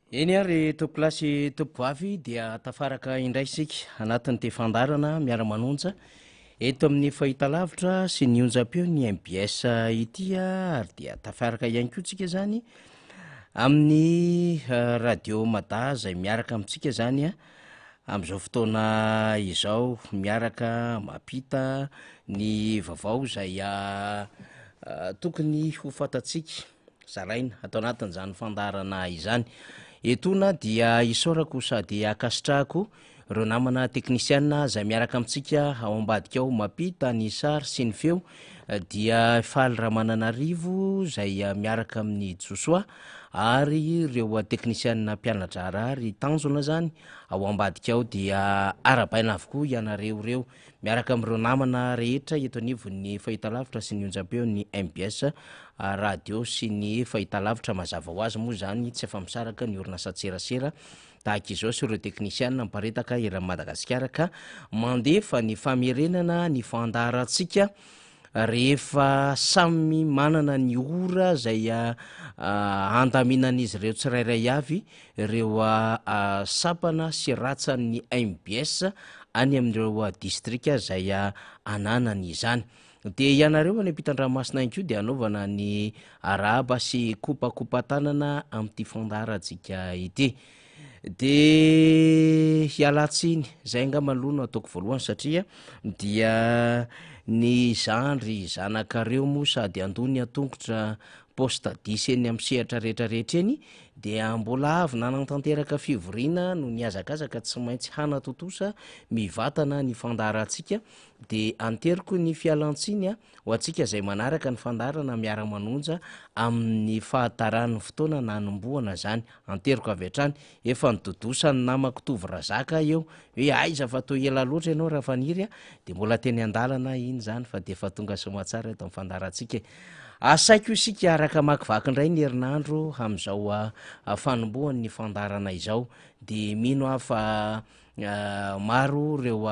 Eny ary tompolasy tompoavy dia tafaraka indray sika anatin'ny tefandarana miara-manonja eto amin'ny fahitalavitra sy ny onjam-peo ny MBS itya ary dia tafaraka ihany koa tsika zany amin'ny radio mada zay miaraka amintsika zany a am'izao fotoana izao miaraka mampita ny vaovao zay tokony ho fantatsika zaraina atao anatin'izany fandarana izany. Etona dia isaorako sady akasitrahako reo namana teknisiana zay miaraka amintsika ao ambadika ao mampita ny sary sy ny feo dia faly Ramananarivo zay miaraka amin'ny Josoa ary reo teknisiana mpianatra ry tanjona zany ao ambadika ao dia arabaina avokoa ianareo reo miaraka am'ireo namana rehetra eto anivon'ny fahitalavitra sy ny onjam-peo ny MBS radio sy ny fahitalavitra mazava ho azy moa zany tsy afa-misaraka ny orinasa tserasera tahaka izao sy ireo teknisiana miparitaka eran'ny Madagasikara ka mandefa ny famerenana ny fandarantsika rehefa samy manana ny ora zay andaminan'izy ireo tsirairay avy ireo sapana sy ratsan'ny MBS any amin'ireo distrika zay ananany izany. De ianareo any ampitan-dranomasina inko de anaovana ny arahaba sy kopakopa-tanana am'ty fandarantsika ity. De hialatsiny zay angamba aloha no ataoko voalohany satria dia ny zandry zanakareo moa sady andony atongotra posta 10 eny amin'ny sehatra rehetrarehetra eny dia mbola avy nanantanteraka fivoriana no niazakazaka tsy maintsy hanatotosa mivatana ny fandarantsika de anteriko ny fialantsiny ho antsika zay manaraka ny fandarana miara-manonja amin'ny fahataran'ny fotoana nanomboana zany anteriko avy hatrany efa nidodosa ny namako tovy razaka eo hoe aiza fa to ela loatra ianao raha faniry de mbola teny andalana iny zany fa de efa tonga somatsara eto amin'ny fandarantsika asaiko isika araka makivaky indray ny herinandro am'izao fanombohan'ny fandarana izao de mino afa maro reo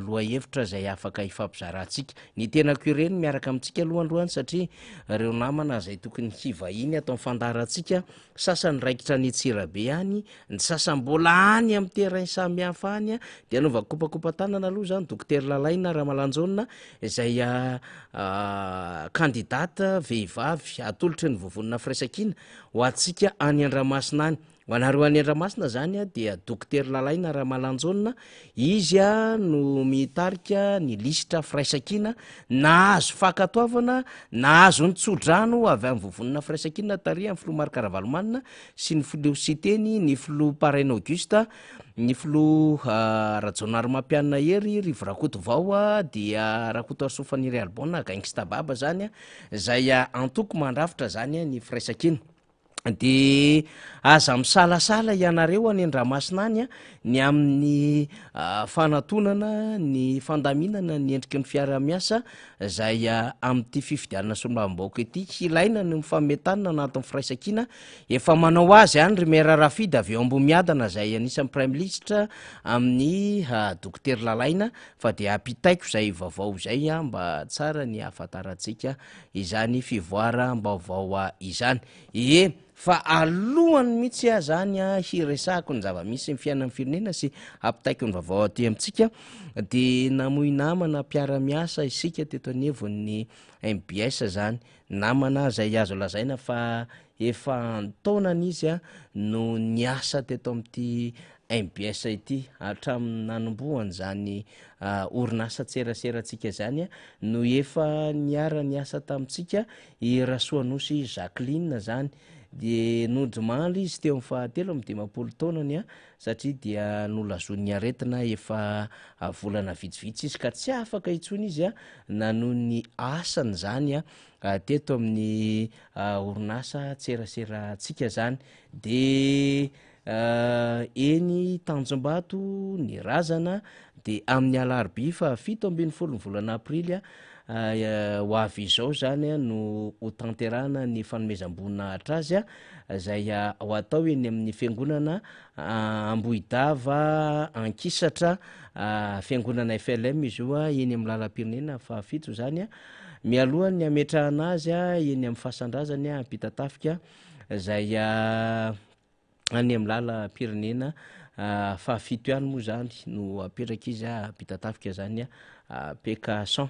lohahevitra zay afaka ifampizarantsika ny tenako ireny miaraka amintsika alohandroany satria reo namana zay tokony hivahiny atao fandarantsika sasany raikitra ny Tsirabe any ny sasany mbola any amin'ny terrain samihafa any de anaova kopakopa-tanana aloha zany dokotera Lalaina Ramalanjona zay kandidata vehivavy atolotry ny vovonina Firaisankina ho antsika any Andramasina any ho anareo any Andramasina zany dia dokotera Lalaina Ramalanjona izy no mitarika ny lisitra Firaisankina nahazo fankatoavana nahazo ny tsodrano avy amin'ny vovonina Firaisankina tary amin'ny filoha Marc Ravalomanina sy ny filoha Siteny ny filoha Paraina Augusta ny filoha Rajaonary Mampianina Hery Rivo Rakoto Vao dia Rakoto Arsofaniry Albona Gangsta Baba zany zay antoko mandrafitra zany ny Firaisankina de aza misalasala ianareo any Andramasina any ny amin'ny fanatonana ny fandaminana ny endriky ny fiara-miasa zay amin'ty fifidianana solombavam-bahoaka ity hilaina ny mifametanana anatin'ny Firaisankina efa manao azy any ry Maire Rafida avy eo Ambomiadana zay anisan'ny prime ministre amin'ny dokotera Lalaina fa de ampitaiko zay vaovao zay mba tsara ny ahafantarantsika izany fivoaram-baovao izany fa alohany mihitsy zany hiresahako ny zava-misy ny fiainan'ny firenena sy ampitaiko ny vaovao aty amintsika de namoy namana mpiara-miasa isika teto anevon'ny MBS zany namana zay azo lazaina fa efa antaonana izy no niasa teto amin'ty MBS ity hatramin'ny nanombohany zany orinasa tseratseratsika zany no efa niara niasa tamintsika i Rasoanosy Jacqueline zany de nodimandry izy teo amin'ny fahatelo amin'ny 10 taonany satria dia nolazon'ny aretina efa volana vitsivitsy izy ka tsy afaka itsony izy nanoho ny asany zany teto amin'ny orinasa tseraseratsika zany de eny Tanjombato ny razana de amin'ny alarobia fa 7 volana aprily ho avy izao zany no ho tanterana ny fanomezam-boninahitra azy zay ho atao eny amin'ny fiangonana Ambohidava Ankisatra fiangonana FLM izy io eny amin'ny lalam-pirenena fa 7 zany mialohany ny ametrahana azy eny amin'ny fahasandrazany ampita tafika zay any amin'ny lala pirenena fahafito ihany moa zany no apetraka izy apitatafika zany Pécasson.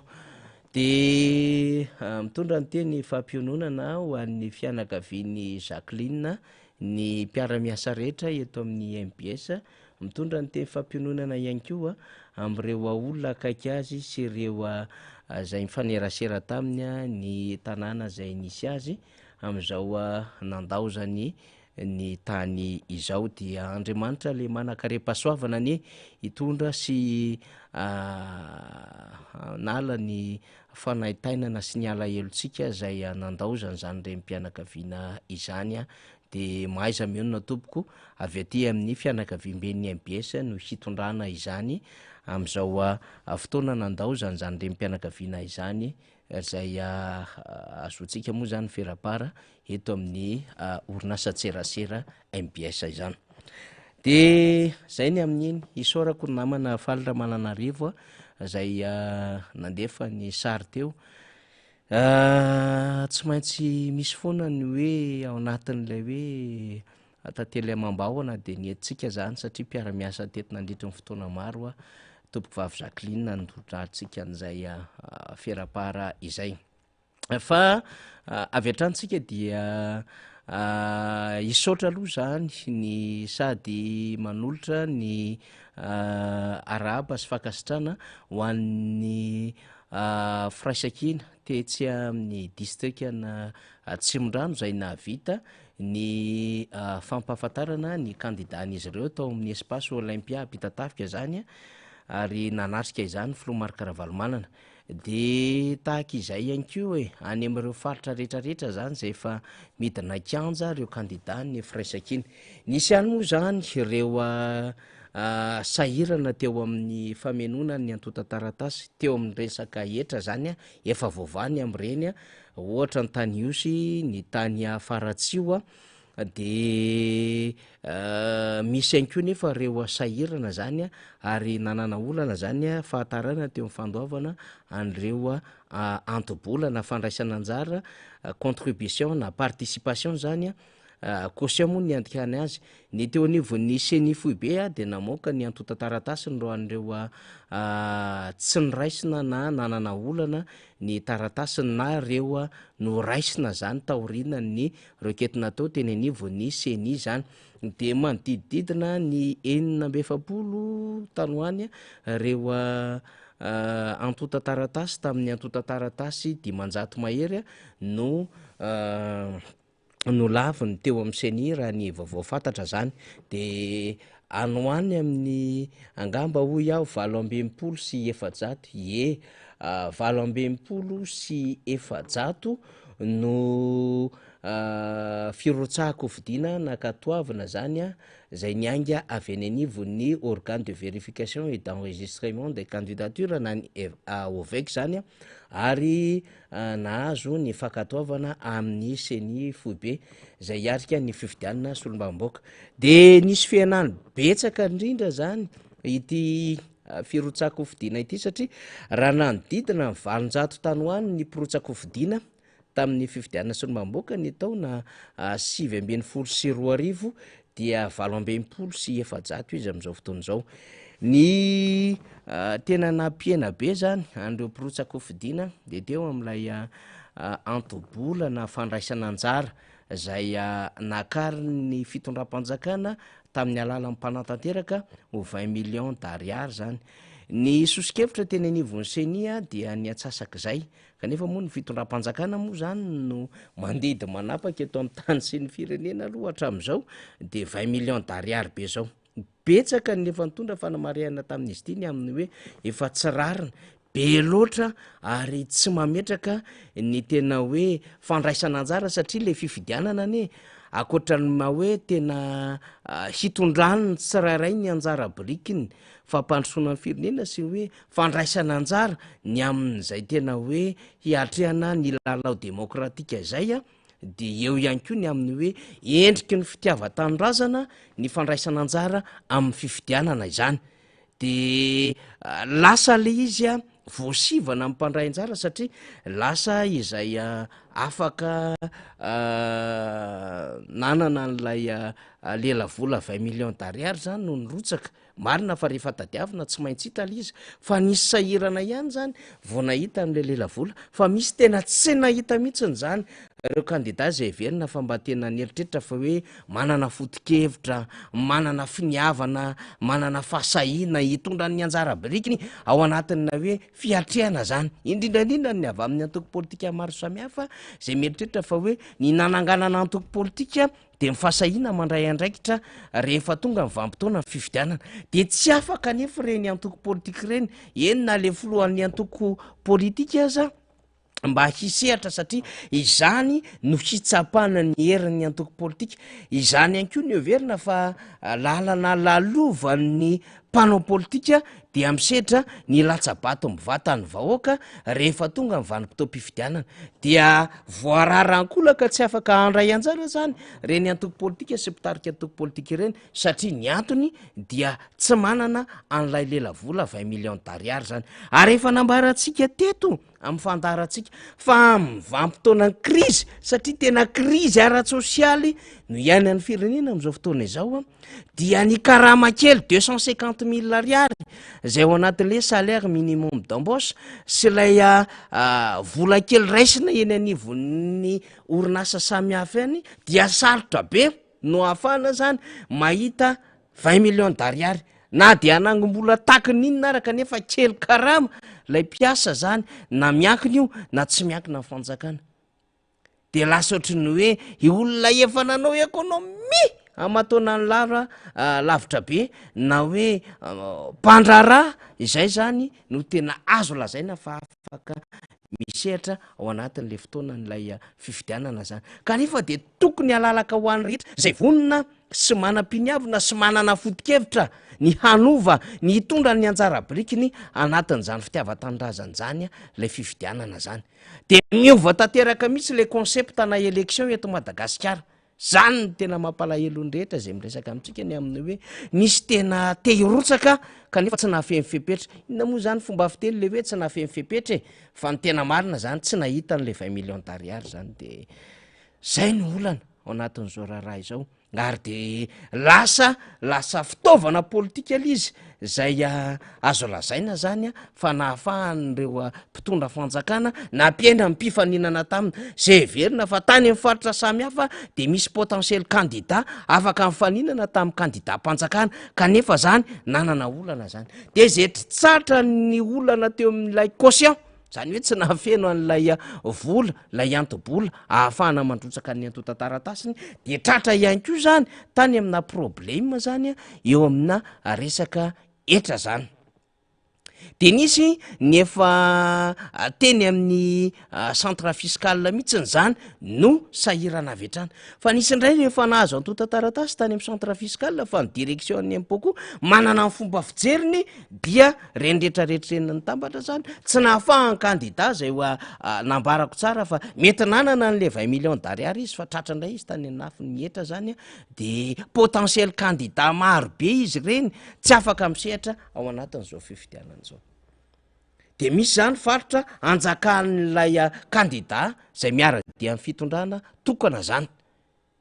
De mitondra ny teny fampiononana ho an'ny fianakaviany Jacqueline ny mpiara-miasa rehetra eto amin'ny MPS, mitondra ny teny fampiononana ihany koa am'ireo olona akaiky azy sy ireo zay mifanerasera taminy ny tanàna zay nisy azy am'izao nandaozany ny tany izao. Dia Andriamanitra le manakare-pahasoavana ny hitondra sy nala ny fanaitainana sy ny alahelontsika zay nandaozany zany rempianakaviana izany de mahaiza mionona tompoko avy aty amin'ny fianakaviam-ben'ny MPS no hitondrana izany am'izao fotoana nandaozany zany rempianakaviana izany zay azotsika moa zany ferapara eto amin'ny orinasa tserasera MPS izany. De zay ny amin'iny isaorako ny namana Falitra Mananarivo zay nandefa ny sary teo. Tsy maintsy misy foana ny hoe ao anatin'ilay hoe tantely amam-bahona de nentsika zany satria mpiara-miasa teto nandritra ny fotoana maro tompoko vavy Jacqueline nandrodratsika an'izay ferapara izay. Fa avy atrantsika dia isaotra aloha zany ny sady manolotra ny arahaba sy fankasitrana ho an'ny firaisan-kina tetsy amin'ny distrikana Tsimondrano zay nahavita ny fampahafantarana ny candidat-n'izy ireo tao amin'ny espace Olympia apitatafika zany ary nanatrika izany Filoha Marc Ravalomanana. De tahaka izay ihany koa any am'ireo faritra rehetrarehetra zany zay efa midina kanja reo candidat ny firaisan-kina. Nisy ihany moa zany ireo sahirana teo amin'ny famenona ny antota taratasy teo amin'ny resaka hetra zany efa voavany am'ireny ohatra ny tany Iosy, ny tany Faratsio de misy ihany koa nefa reo sahirana zany ary nanana olana zany fahatarana teo amin'ny fandoavana an'ireo antobolana fandraisana anjara contribution na participation zany caution moa ny andikany azy. Ny teo anivon'ny CENI Foibe de namoaka ny antota taratasiny ro an'ireo tsy niraisina na nanana olana ny taratasiny na reo no raisina zany taorina ny requête natao teny anivon'ny CENI zany. De manodidididina ny 620 tanoany reo antota taratasy tamin'ny antota taratasy 500 mahery no laviny teo amin'ny CENI raha ny vaovao fantatra zany. De anoany amin'ny angamba hoy aho 720 sy 400 720 sy 400 no firotsahako fidina nakatoavina zany zay nianga avy any anivon'ny organe de vérification et d'enregistrement des candidatures na ny OVEC zany ary nahazo ny fankatoavana amin'ny CENI Foibe zay hiarika ny fifidianana solombavam-baoaka. De nisy fihenany betsaka indrindra zany ity firotsahako fidina ity satria raha nanodidina 700 tanoany ny pirotsako fidina tamin'ny fifidianana solombavam-baoaka ny taona 2024 dia 720 sy 400 izy am'izao fotoana izao. Ny tena nampiena be zany an'ireo pirotsako fidina de teo am'ilay antobolana fandraisana anjara zay nakary ny fitondram-panjakana tamin'ny alalan'ny mpanantanteraka ho 20 millions d'ariary zany. Ny sosikevitra teny anivon'ny CENI dia ny atsasak'izay kanefa moa ny fitondram-panjakana moa zany no mandidy manapaka eto amin'ny tany sy ny firenena aloha hatram'izao de 20 millions d'ariary be zao. Betsaka ny efa nitondra fanamarihana tamin'izy ity ny amin'ny hoe efa tsy rarina be loatra ary tsy mametraka ny tena hoe fandraisana anjara satria le fifidianana ane akoatran'ny hoe tena hitondrany tsy rairay ny anjara brikiny fampandrosoana ny firenena sy hoe fandraisana anjara ny amin'izay tena hoe hiatrehana ny lalao demokratika izay de eo ihany koa ny amin'ny hoe endriky ny fitiava-tanindrazana ny fandraisana anjara amin'ny fifidianana izany. De lasa le izy voasivana mpandray anjara satria lasa izay afaka nanana n'lay lela vola 20 millions d'ariary zany no nyrotsaka marina fa rehefa tadiavina tsy maintsy hita l izy fa nisy sahirana ihany zany vo nahita n'le lela vola fa misy tena tsy nahita mihitsiny zany reo kandida zay verina fa mba tena nieritreritra fa hoe manana foto-kevitra manana finiavana manana fahasahina hitondra ny anjara birikiny ao anatinna hoe fiatrehana zany indrindrandrindra ny avy amin'ny antoko politika maro samihafa zay mieritreritra fa hoe ny nananganana antoko politika de mifasahina mandray andraikitra rehefa tonga mivampotoana ny fifidianana de tsy afaka nefa reny antoko politika reny enina le filohan'ny antoko politika aza mba hisehatra satria izany no hitsapana ny herin'ny antoko politika izany ihany koa ny overina fa lalana lalovan'ny mpanao politika dia misehatra ny latsabato mivatany vahoaka rehefa tonga mivanim-potoam-pifidianana dia voararankolaka tsy afaka andray anjara zany reny antoko politika sy mpitarika antoko politika ireny satria ny antony dia tsy manana an'lay lela vola 20 millions d'ariary zany ary efa nambaratsika teto amin'ny fandarantsika fa mivampotoanany krizy satria tena krizy ara-tsosialy no iainan'ny firenena am'izao fotoana izao dia ny karama kely 250 000 ariary zay ao anatin'le salaire minimum d'embauche sy lay vola kely raisina eny anivon'ny orinasa samihafa any dia sarotra be no ahafahana zany mahita 20 millions d'ariary na dia anangom-bola takiny inona araka nefa kely karama lay mpiasa zany na miankina io na tsy miankina ny fanjakana de lasa ohatrany hoe olona efa nanao ekonomi amatona ny lavitra be na hoe mpandrara izay zany no tena azo lazaina fa afaka misehatra ao anatin'le fotoana n'lay fifidianana zany kanefa de tokony alalaka ho an'ny rehetra zay vonina sy manam-piniavina sy manana foto-kevitra ny hanova ny hitondra ny anjara birikiny anatin'zany fitiavatandrazany zany lay fifidianana zany de miova tanteraka mihitsy le concepta na élection eto Madagasikara zany ny tena mampalahelo ny rehetra zay miresaka amintsika ny amin'ny hoe nisy tena te hirotsaka kanefa tsy nahafehy mifepetra inona moa zany fomba fiteny le hoe tsy nahafehy mifepetra fa ny tena marina zany tsy nahita n'le 20 millions d'ariary zany de zay ny olana ao anatin'izao raharaha izao ary de lasa fitaovana politika l izy zay azo lazaina zany fa nahafahan'reo mpitondra fanjakana na mpiaina mpifaninana tamina zay verina fa tany amin'ny faritra samihafa de misy potentiel candidat afaka mifaninana tamin'ny candidat mpanjakana kanefa zany nanana olana zany de zay tritsatra ny olana teo amin'ilay caution zany hoe tsy nahafeno an'lay vola lay antobola ahafahana mandrotsaka ny antotataratasiny de tratra ihany ko zany tany amina problema zany eo amina resaka etra zany de nisy ny efa teny amin'ny centre fiscal mihitsiny zany no sahirana avy hatrany fa nisy indray rehefa nahazo antotataratasy tany amin'ny centre fiscal fa ny direction'ny impoko manana ny fomba fijeriny dia rendretrarehetreny nitambatra zany tsy nahafahany candidat zay nambarako tsara fa mety nanana n'le 20 millions d'ariary izy fa tratrandray izy tany anafiny mietra zany de potentiel candidat maro be izy reny tsy afaka misehatra ao anatin'izao fifidianana zao de misy zany faritra anjakan'lay candidat zay miara-dia amin'ny fitondrana tokana zany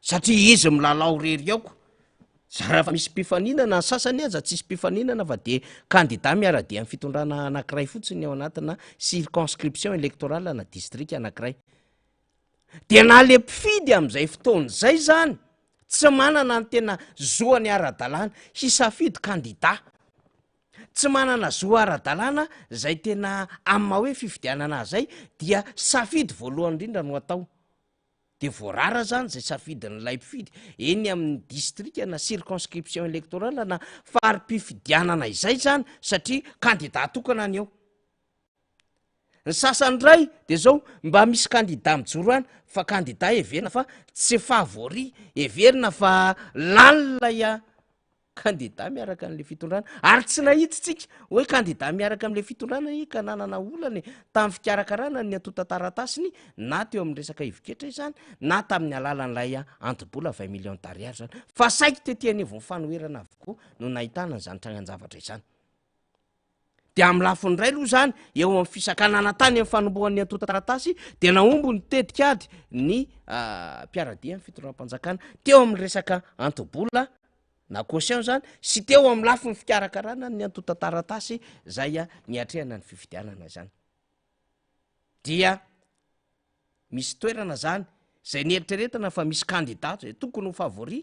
satria izy milalao rery aoko zaraha fa misy mpifaninana ny sasany aza tsisy mpifaninana fa de candidat miara-dia amin'ny fitondrana anankiray fotsiny ao anatina circonscription électorale na district anankiray de na le mpifidy am'izay fotoana zay zany tsy manana ny tena zoany ara-dalàna hisafidy candidat tsy manana zo ara-dalàna zay tena amma hoe fifidianana zay dia safidy voalohany indrindra no atao de voarara zany zay safidin'lay mpifidy eny amin'ny district na circonscription électorale na fari-pifidianana izay zany satria candidat tokana any eo ny sasany ray de zao mba misy candidat mijoro any fa candidat everina fa tsy favori everina fa lanylay candidat miaraka an'le fitondrana ary tsy nahititsika hoe candidat miaraka am'le fitondrana i ka nanana olany tamin'ny fikarakarana ny atotataratasiny na teo amin'ny resaka iviketra izany na tamin'ny alalan'lay antobola 20 millions d'ariary zany fa saiky tetehany vony fanoherana avokoa no nahitana ny zany trananjavatra izany de amin'ny lafiny ray aloha zany eo amin'ny fisakanana tany amin'ny fanombohan'ny atotaratasy de naombo ny tetikady ny mpiaradia amin'ny fitondram-panjakana teo amin'ny resaka antobola na caution zany sy teo amin'ny lafiny fikarakarana ny atotataratasy zay niatrehana ny fifidianana zany dia misy toerana zany zay nieritreretana fa misy candidat zay tokony ho favori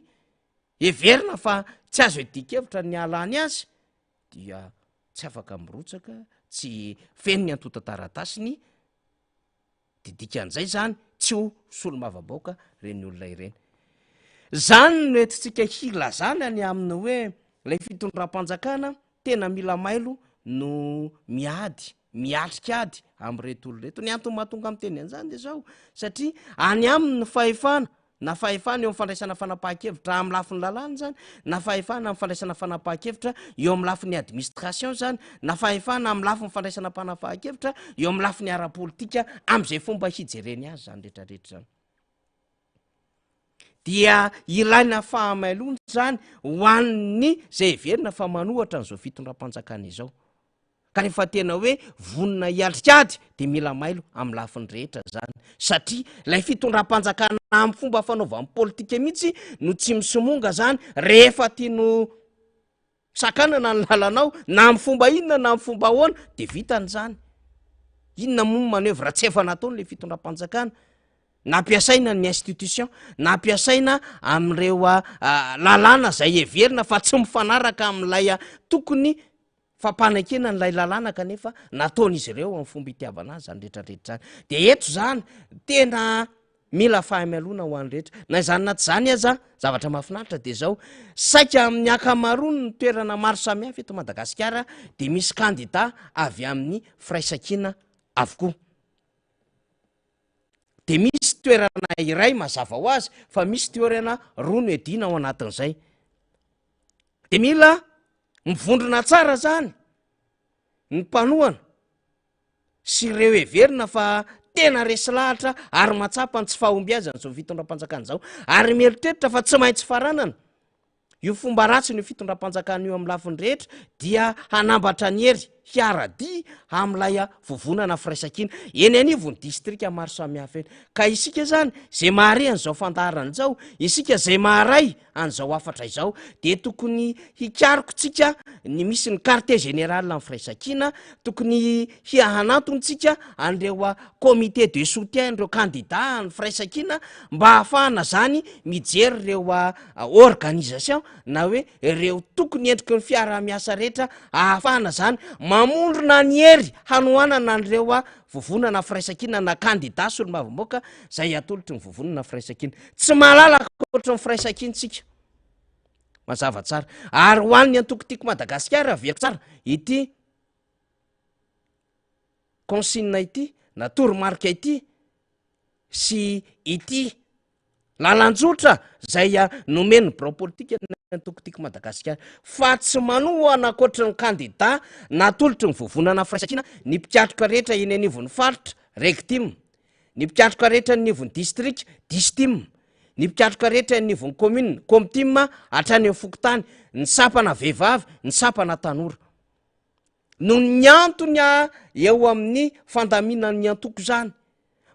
everina fa tsy azo edikevitra ny alany azy dia tsy afaka mirotsaka tsy feno ny antotataratasy ny didikan'izay zany tsy ho solomavabaoka reny olona ireny zany no etintsika hilazana any amin'ny hoe lay fitondram-panjakana tena mila mailo no miatrikady am'reto olo reto ny antony mahatonga amin'ny teny an'izany de zao satria any aminy fahefana na fahefana eo amin'ny fandraisana fanapahan-kevitra amin'ny lafiny lalàna zany na fahefana amin'ny fandraisana fanapahan-kevitra eo amin'ny lafiny administration zany na fahefana amin'ny lafiny fandraisana fanapahan-kevitra eo amin'ny lafiny ara-politika am'izay fomba hijereny azy zany rehetrarehetra zany dia ilaina fahamailony zany hoan'ny zay everina fa manohatra n'izao fitondram-panjakana izao ka rehefa tena hoe vonina hiatrikady de mila mailo amin'ny lafiny rehetra zany satria lay fitondram-panjakana amin'ny fomba fanaovan'ny politika mihitsy no tsy misomonga zany rehefa tiano sakanana ny lalanao na amin'ny fomba inona na amin'ny fomba ahoana de vitan'zany inona moa manevra tsy efa nataony le fitondram-panjakana nampiasaina ny institution nampiasaina am'ireo lalàna zay everina fa tsy mifanaraka amin'lay tokony fampanakena n'lay lalàna kanefa nataon'izy ireo amin'ny fomba itiavana azy zany rehetrarehetra zany de eto zany tena mila fahamialona ho any rehetra na zany naty zany aza zavatra mahafinaritra de zao saika amin'ny akamarony ny toerana maro samihafa eto Madagasikara de misy candidat avy amin'ny firaisakina avokoa de misy toerana iray mazava ho azy fa misy toerana roa no edina ao anatin'izay de mila mivondrona tsara zany ny mpanohana sy ireo everina fa tena resy lahatra ary matsapa ny tsy fahombiazana zao fitondram-panjakana zao ary mieritreritra fa tsy maintsy faranana io fomba ratsy ny fitondram-panjakana io amin'ny lafiny rehetra dia hanambatra ny hery hiaradi amin'lay vovonana firaisakina eny anivony distrika maro samihafa eny ka isika zany zay mahare an'izao fandaharana zao isika zay maharay an'izao afatra izao de tokony hikarikotsika ny misy ny quartier général amin'ny firaisakina tokony hiahanantontsika an'ireo comité de soutien ireo candidat ny firaisakina mba hahafahana zany mijery ireo organisation na hoe ireo tokony endriky ny fiarah-miasa rehetra ahafahana zany mamondrona ny hery hanohanana an'ireo vovonana firaisakina na candidat solomavamoaka zay atolotry ny vovonana firaisakina tsy mahalalaka ohatry ny firaisakintsika mazava tsara ary ho an'ny antokotiko Madagasikara viako tsara ity consigne ity na toromarika ity sy ity lalanjotra zay nomeny biro politika antokotiko Madagasikara fa tsy manohana ankoatra ny candidat natolotry ny vovonana firaisakina ny mpikatroka rehetra eny anivon'ny faritra rectime ny mpikatroka rehetra anivon'ny district distim ny mpikatroka rehetra anivon'ny commune comtime hatrany amin'ny fokotany ny sapana vehivavy ny sapana tanora no ny antony eo amin'ny fandaminan'ny antoko zany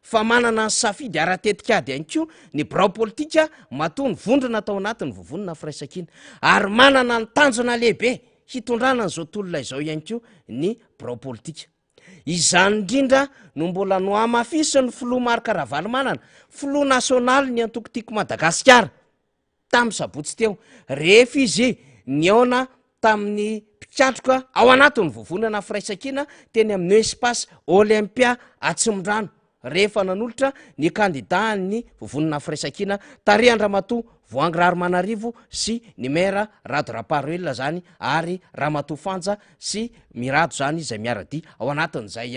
fa manana ny safidy ara-tetikady ihany koa ny birao politika matoa ny vondrona tao anatin'ny vovonana firaisakina ary manana ny tanjona lehibe hitondrana n'izao tolona izao ihany koa ny birao politika izany indrindra no mbola no amafisy ny filoha Marc Ravalomanana filoha nasionaly ny antokotiko Madagasikara tamin'ny sabotsy teo rehefa izy ny aona tamin'ny mpikatroka ao anatin'ny vovonana firaisakina teny amin'ny espace olympia Atsimondrano rehefa nanolotra ny candidat ny vovonana firaisakina Tariandramatoa Voangy Raromanarivo sy ny maire Rado Raparoelina zany ary Ramatoa Fanja sy Mirado zany zay miaradi ao anatin'izay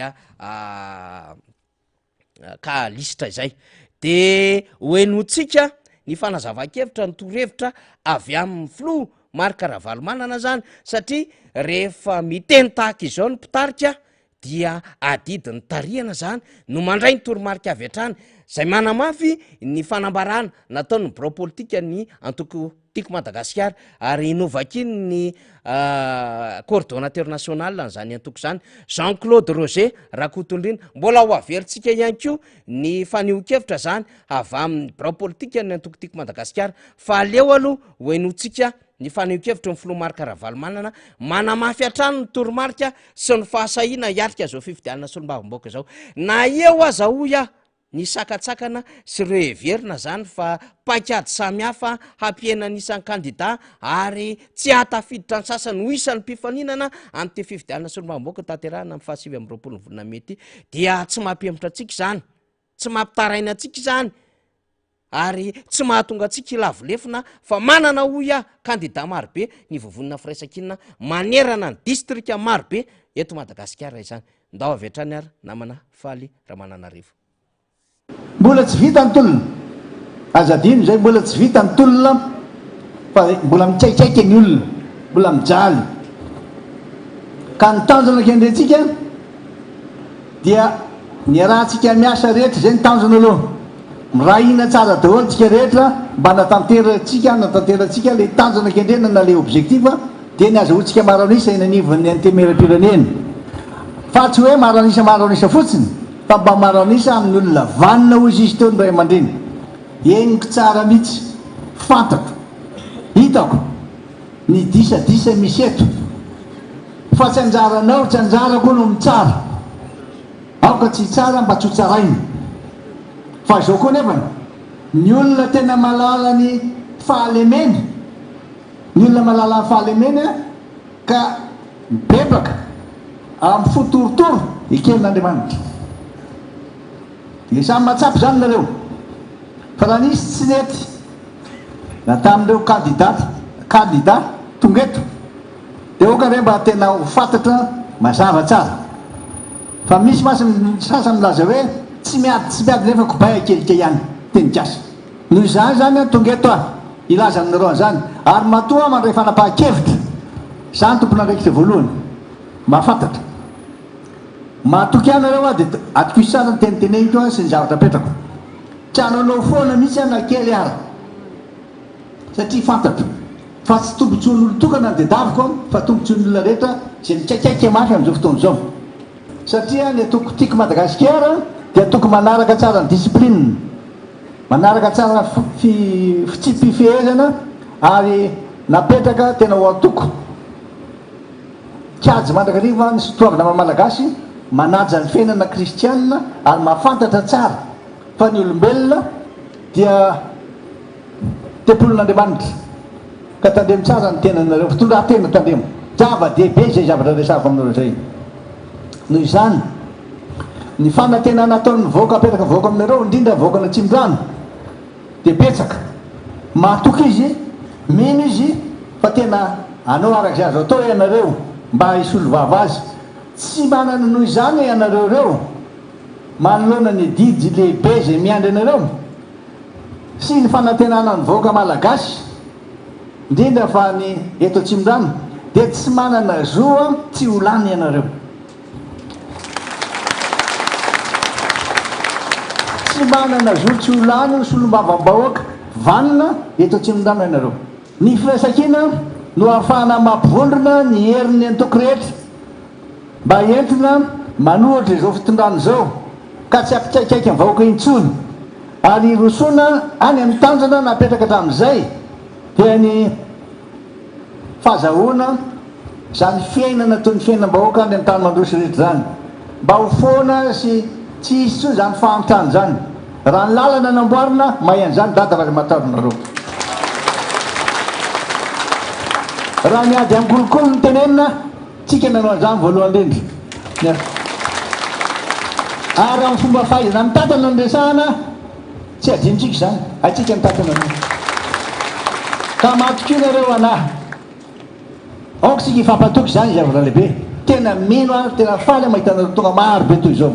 ka lisitra izay de hoenotsika ny fanazava-kevitra ny torohevitra avy amin'ny filoha Marc Ravalomanana zany satria rehefa miteny tahaka izao ny mpitarika dia adidiny tariana zany no mandray ny toromarika avy hatrany zay manamafy ny fanambarana nataony bro politika ny antoko tiako Madagasikara ary inovakiny ny coordonnateur national n'zany antoko zany Jean-Claude Roger Rakotondrina mbola ho averintsika ihany ko ny fanio-kevitra zany avy amin'ny bro politika ny antoko tiako Madagasikara fa aleo aloha hoenotsika ny fanio-kevitra ny filomarika Ravalomanana manamafy hatrano ny toromarika sy ny fahasahiana hiatrika zao fifidianana solombavamboaka zao na eo aza hoy ny sakatsakana sy ireo heverina zany fa paikady samihafa hampiena nisan'ny kandida ary tsy hatafiditra ny sasany ho isan'ny mpifaninana amty fifidianana solombavamboaka tanterahana amin'ny fahasivy amin'ny roapolo volana mety dia tsy mampihemitra atsika zany tsy mampitaraina atsika zany ary tsy mahatonga atsika ilavolefina fa manana hoy kandida marobe ny vovonina firaisankina manerana ny distrika marobe eto Madagasikara izany ndao avetrany ary namana faly Ramananarivo. Mbola tsy vita ny tolona azadino zay mbola tsy vita ny tolona fa mbola mitsaikaiky ny olona mbola mijaly ka ny tanjona kendrentsika dia ny rahantsika miasa rehetra zay ny tanjona aloha mirahina tsara daholo tsika rehetra mba natanterantsika le tanjona kendrena na le objectiva dia ny azahoantsika maranisa inanivon'ny antemeram-pirenena fa tsy hoe maranisa fotsiny fa mba maranisa amin'ny olona vanina hozy izy teo ny ray aman-dreny eniko tsara mihitsy fantako hitako ny disadisa misy eto fa tsy anjaranao tsy anjarako no mitsara aoka tsy tsara mba tsy ho tsaraina fa zao koa nefany ny olona tena malala ny fahalemena ny olona malala ny fahalemena ka mibebaka amin'ny fotorotoro ikelin'Andriamanitra dia samy mahatsapy zany nareo fa raha nisy tsy nety na tamin'ireo kandida tonga eto dia oka re mba tena ho fantatra mazava tsara fa misy sasa milaza hoe tsy miady nefa kobay akelika ihany teny kiasa noho izany zany tonga eto ilaza aminareo an'izany ary matoa mandray fanapahan-kevitra zany tompon'andraikitra voalohany mahafantatra mahatoky anareo dia atoko isana ny teniteneniko sy ny zavatra petrako tsy ananao foana mihitsy na kely ara satria fantatra fa tsy tombontsoan'olo tokana dia daviko fa tombontsoan'olona rehetra zay mikaikaiky mafy amin'izao fotoana zao satria ny atoko tiako Madagasikara dia atoko manaraka tsara ny discipline manaraka tsara fitsipifehezana ary napetraka tena ho atoko kiajy mandrakariva ny sotoavina mamalagasy manaja ny fiainana kristianina ary mahafantatra tsara fa ny olombelona dia tempolon'Andriamanitra ka tandremo tsara ny tenanareo fitondratena tandremo zava-dehibe zay zavatra resako aminareo zay noho izany ny fanantena nataon'ny voaka apetraka voaka aminareo indrindra voakana Tsimorano dia betsaka mahatoky izy mino izy fa tena anao araka zay azo atao ianareo mba hisolo vava azy tsy manana noho izany ianareo reo manoloana ny didy lehibe zay miandry anareo sy ny fanantenana ny voaka malagasy indrindra fa ny eto Tsimorano dia tsy manana zoa tsy ho lany ianareo tsy manana zoa tsy ho lany solombavam-bahoaka vanina eto Tsimorano ianareo ny firaisankina no ahafahana mampivondrona ny herin'ny antoko rehetra mba entina manohatra izao fitondrano zao ka tsy ampitsaikaiky ny vahoaka intsony ary rosoana any amin'ny tanjona napetraka hatramin'izay dia ny fahazahoana zany fiainana toy ny fiainam-bahoaka any amin'ny tany mandrosy rehetra zany mba ho foana sy tsy hisy tsoy zany fahantrany zany raha ny lalana namboarina mahay an'izany dadavaly mataronareo raha miady amin'ny kolokolo ny tenenina tsika nanao an'izany voalohany indrindra ary amin'ny fomba fahaizana mitatana ny resahana tsy adinotsika zany atsika mitatana ny ka matoky nareo anahy aoka sika ifampatoky zany zavatra lehibe tena mino ary tena faly mahitanareo tonga maro be toy izao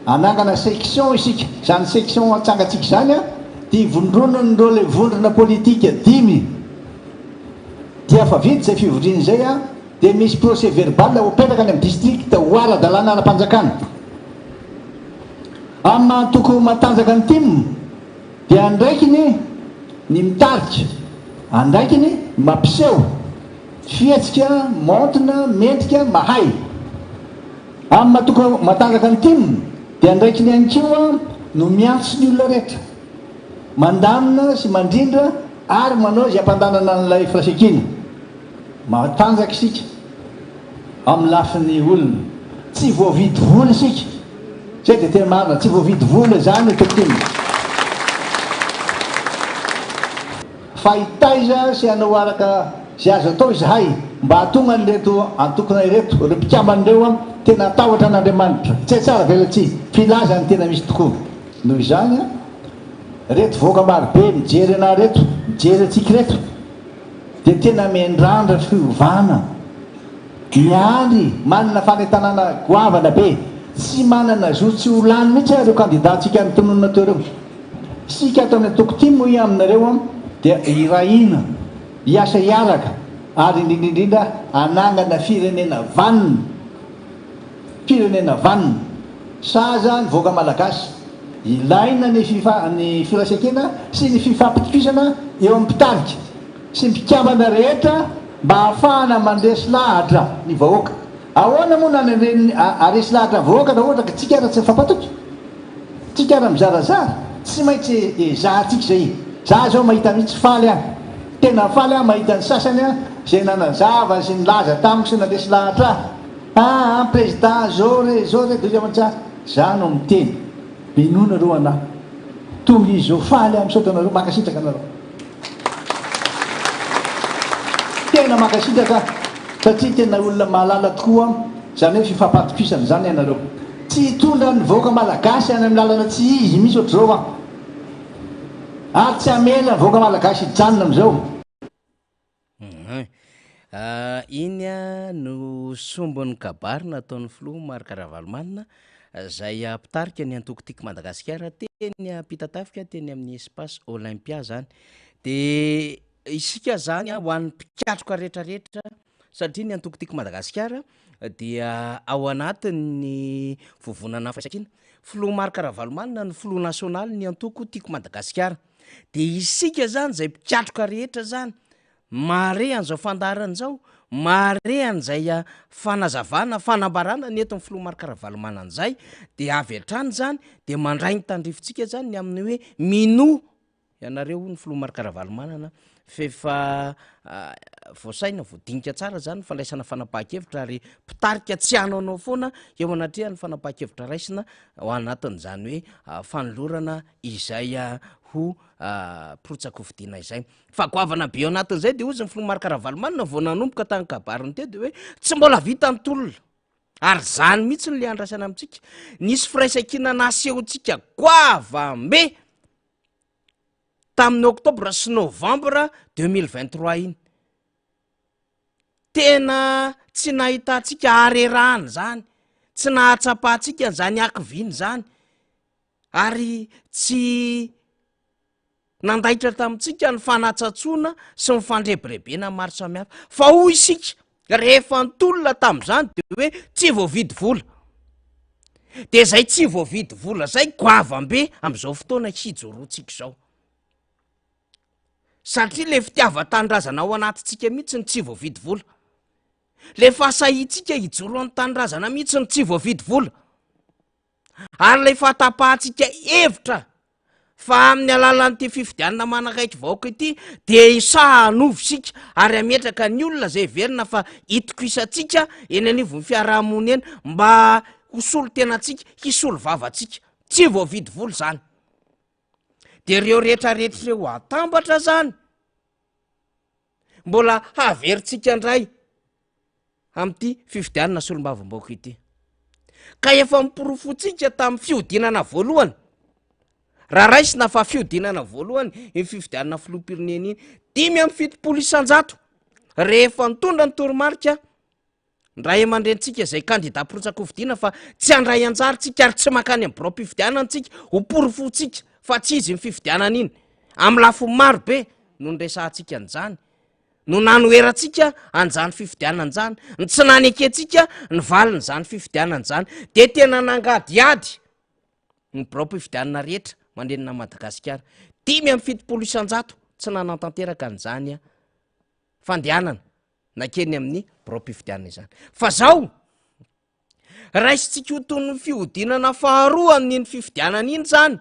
anangana section isika zany section atsangatsika zany dia ivondronan'ireo le vondrona politika 5 dia fa vity zay fivondrina zay dia misy procès verbal ho petraka any amin'ny district ho ara-dalàna ana-panjakana amin'ny mahatoko matanjaka ny tim dia andraikiny ny mitarika, andraikiny mampiseho fietsika montina mendrika mahay. Amin'ny mahatoko matanjaka ny tim dia andraikiny ihany koa no miantso ny olona rehetra, mandamina sy mandrindra ary manao izay ampandanana n'ilay firaisan-kina. Matanjaka isika amin'ny lafin'ny olona, tsy voavidy vola isika. Zay dia tena marina, tsy voavidy vola zany tokontiny. Fahitaiza sy hanao araka sy azo atao izahay mba hatonga nyreto antokona ireto ireo mpikambandreo tena atahotra an'Andriamanitra. Tsy tsara velatsy filazany tena misy tokoa. Noho izany reto voaka marobe mijery ana reto, mijery atsika reto dia tena mendrandra fiovana, miandry manana fanentanana goavana be, tsy manana zo tsy ho lany mihitsy ireo kandidatsika ny tononona teo reo. Sika atao amin'ny tokontiny moa aminareo dia irahina, hiasa hiaraka ary indrindrindrindra anangana firenena vanina, firenena vanina. Saza ny voaka malagasy ilaina ny firaisan-kina sy ny fifampitokisana eo amin'ny mpitarika sy mpikambana rehetra mba hahafahana mandresy lahatra ny vahoaka. Ahoana moa nany aresy lahatra ny vahoaka raha ohatra ka tsika ara tsy mifampatoky, tsika ara mizarazara, tsy maintsy ezahantsika zay. Za zao mahita mihitsy faly aho, tena faly aho mahita ny sasany zay nanazava sy nilaza tamiko sy naresy lahatra aho. Président zao re deuxième mantsara, za no miteny minona reo anahy, toy izy zao faly aho misaotra anareo, makasitraka anareo, tena makasitraka satria tena olona mahalala tokoa, zany hoe fifampatokisana zany ianareo. Tsy hitondra ny voaka malagasy any amin'ny lalana tsy izy misy ohatr' zao ary tsy amena ny voaka malagasy hijanona am'izao. Iny no sombon'ny kabary nataon'ny filoha Marc Ravalomanina zay mpitarika ny antoko-tiako Madagasikara teny ampitatafika teny amin'ny espace Olympia zany. De isika zany ho an'ny mpikatroka rehetrarehetra satria ny antoko-tiako Madagasikara dia ao anatin'ny vovonana firaisan-kina. Filoha Marc Ravalomanina ny filoha nasionaly ny antoko-tiako Madagasikara. De isika zany zay mpikatroka rehetra zany mare an'izao fandarana zao, mare an'izay fanazavana, fanambarana ny eto ny filoha Marc Ravalomanina an'izay, de avy hatrany zany de mandray ny tandrifitsika zany ny amin'ny hoe mino ianareo ny filoha Marc Ravalomanina fefa voasaina voadinika tsara zany fandraisana fanapahan-kevitra ary mpitarika tsy hanaonao foana eo anatrehan'ny fanapahan-kevitra raisina ao anatin'izany hoe fanolorana izay ho pirotsaky fidiana izay. Fa goavana be ao anatin'izay de ozy ny filoha Marc Ravalomanina vao nanomboka tany kabariny teo de hoe tsy mbola vita ny tolona. Ary zany mihitsy ny le andrasana amintsika. Nisy firaisan-kina nasehontsika goavambe tamin'ny oktobra sy novambra 2023 iny. Tena tsy nahitantsika harerahana zany, tsy nahatsapahantsika zany akiviny zany, ary tsy nandaitra tamintsika ny fanatsatsoana sy ny fandrebirebena maro samihafa. Fa hoy isika rehefa ntolona tamin'izany de hoe tsy voavidy vola. De zay tsy voavidy vola zay goavambe am'izao fotoana hijoroantsika zao. Satria le fitiava-tanindrazana ao anatintsika mihitsy ny tsy voavidy vola. Le fahasahintsika hijoro amin'ny tanindrazana mihitsy ny tsy voavidy vola. Ary le fahatapahantsika hevitra fa amin'ny alalan'ity fifidianana manakaiky vahoaka ity de sahanovo sika ary ametraka ny olona zay verina fa hitokisantsika eny anivon'ny fiarahamony eny mba hosolo tenantsika, hisolo vavantsika. Tsy voavidy vola zany. De reo rehetrarehetra reo atambatra zany mbola haverintsika ndray amin'ity fifidianana solombavam-bahoaka ity. Ka efa miporofotsika tamin'ny fiodinana voalohany, raha raisina fa fiodinana voalohany ny fifidianana filoham-pirenena iny 570 isan-jato rehefa nitondra ny toromarika ndray aman-drentsika zay kandida pirotsaky fidiana fa tsy handray anjaritsika ary tsy makany amin'ny birao mpifidianantsika ho porofotsika fa tsy izy ny fifidianana iny. Amin'ny lafiny maro be no nresahantsika an'izany, no nanoherantsika an'izany fifidianana zany, ny tsy nanekentsika ny valin'izany fifidianana zany, de tena nangadiady ny baropifidianana rehetra mandrenina Madagasikara 570 isan-jato tsy nanantanteraka n'izany fandehanana nakeny amin'ny baropifidianana izany. Fa zao raisitsika ho toy ny fihodinana faharoa amin'iny fifidianana iny zany,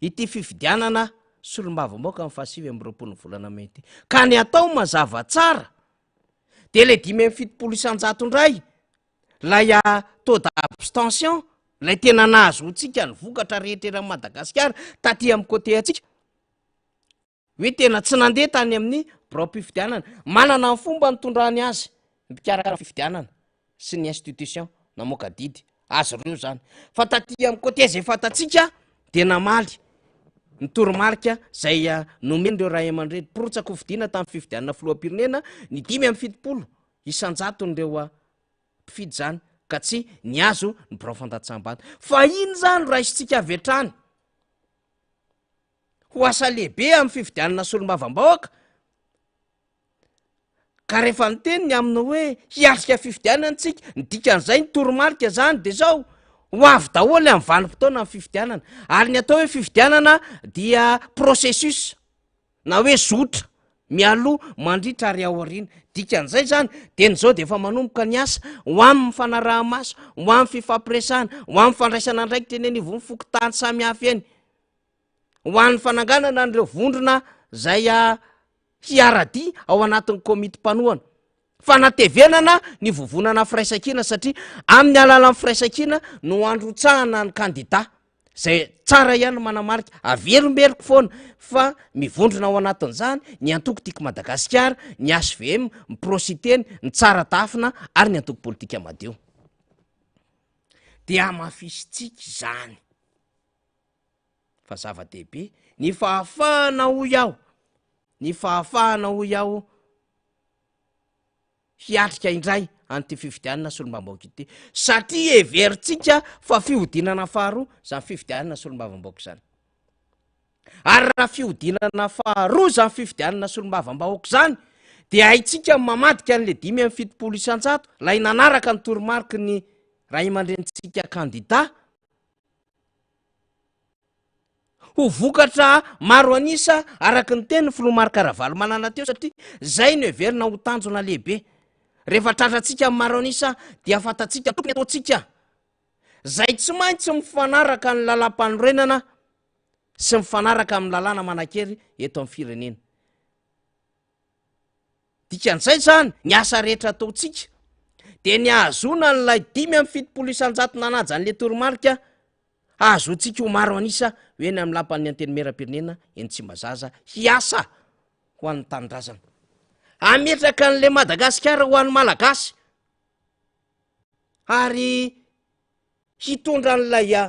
ity fifidianana solombavambaoka amin'ny 27 volana May ity, ka ny atao mazava tsara de le 570 isan-jato indray lay taux d'abstention, lay tena nahazoantsika ny vokatra rehetrera Madagasikara taty amin'ny côté atsika, hoe tena tsy nandeha tany amin'ny baropifidianana, manana ny fomba nitondrany azy ny mpikarakara fifidianana sy ny institution namoaka didy azy reo zany. Fa taty amin'ny côté zay fatatsika de namaly ny toromarika zay nomeny reo ray aman-dreny porotsaka ho fidiana tamin'ny fifidianana filoham-pirenena ny 570 isan-jato nyreo mpifidy zany ka tsy ny azo ny birao fantatsambany. Fa iny zany raisitsika avy hatrany ho asa lehibe amin'ny fifidianana solombavambahoaka, ka rehefa niteny ny aminy hoe hiatrika fifidianana tsika, ny dikan'izay ny toromarika zany de zao ho avy daholo amin'ny vanim-potoana amin'ny fifidianana, ary ny atao hoe fifidianana dia processus na hoe zotra mialoha mandritra ary aoriana. Dikan'izay zany de nyzao de efa manomboka ny asa ho amin'ny fanaraha-maso, ho amin'ny fifampiresahana, ho amin'ny fandraisana andraikitra eny anivon'ny fokotany samy hafa eny, ho an'ny fananganana an'ireo vondrona zay hiaradia ao anatin'ny komity mpanohana, fanatevenana ny vovonana firaisan-kina, satria amin'ny alalan'ny firaisan-kina no androtsahana ny kandida zay tsara ihany manamarika averimberiko foana fa mivondrona ao anatin'izany ny antoko tiako Madagasikara, ny HVM, ny prositeny, ny tsara tafina ary ny antoko politika madio. De amafisitsika izany fa zava-dehibe ny fahafahana hoy aho, ny fahafahana hoy aho hiatrika indray an'ity fifidianana solombavambahoaka ity, satria everitsika fa fihodinana faharoa zany fifidianana solombavambahoaka zany. Ary raha fihodinana faharoa zany fifidianana solombavambahoaka zany de haitsika mamadika an'le 570 isan-jato lay nanaraka ny toromarika ny ray aman-drenitsika kandida ho vokatra maro anisa araka ny teny ny filomarika Ravalomanana teo, satria zay no heverina ho tanjona lehibe. Rehefa tratratsika amin'ny maro anisa dia fatatsika tokony ataotsika zay tsy maintsy mifanaraka ny lalam-panorenana sy mifanaraka amin'ny lalàna manan-kery eto amin'ny firenena. Dikan'izay zany ny asa rehetra ataotsika de ny ahazona n'lay 570 isan-jato nanaja an'le toromarika ahazoantsika ho maro anisa hoe ny amin'ny lapan'ny antenimieram-pirenena eny Tsimbazaza hiasa ho an'ny tanindrazana, ametraka an'le Madagasikara ho an'ny malagasy ary hitondra an'lay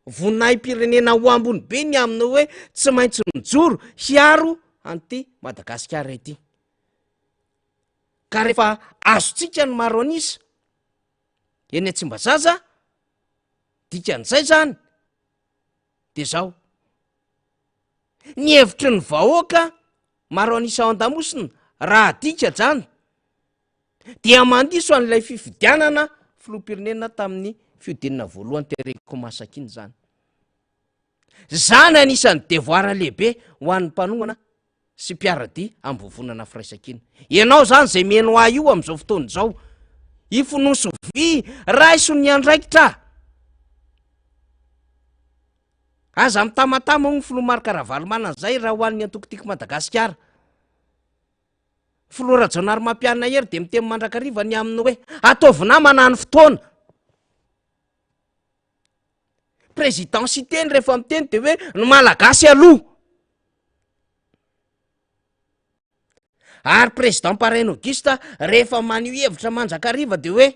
voninahim-pirenena ho ambony be ny aminy hoe tsy maintsy mijoro hiaro an'ity Madagasikara ity. Ka rehefa azotsika ny maro anisa eny Tsimbazaza, dikan'izay zany de zao ny hevitry ny vahoaka maro anisa ao an-damosina raha dika zany dia mandiso an'ilay fifidianana filoham-pirenena tamin'ny fihodinana voalohany tereko masakiny zany. Zany anisan'ny devoira lehibe ho an'ny mpanohana sy mpiaradia amin'ny vovonana firaisan-kina. Ianao zany zay meno ahy io amin'izao fotoana izao, ifonoso vy raiso ny andraikitra aza mitamatama ho ny filomarika Ravalomanana zay raha ho an'ny antoko tiako Madagasikara. Filora Jaonary Mampianina hery de miteny mandrakariva ny aminy hoe ataovina manany fotoana. Présidensité rehefa miteny de hoe ny malagasy aloha, ary président Parainy Auguste rehefa maneho hevitra mandrakariva de hoe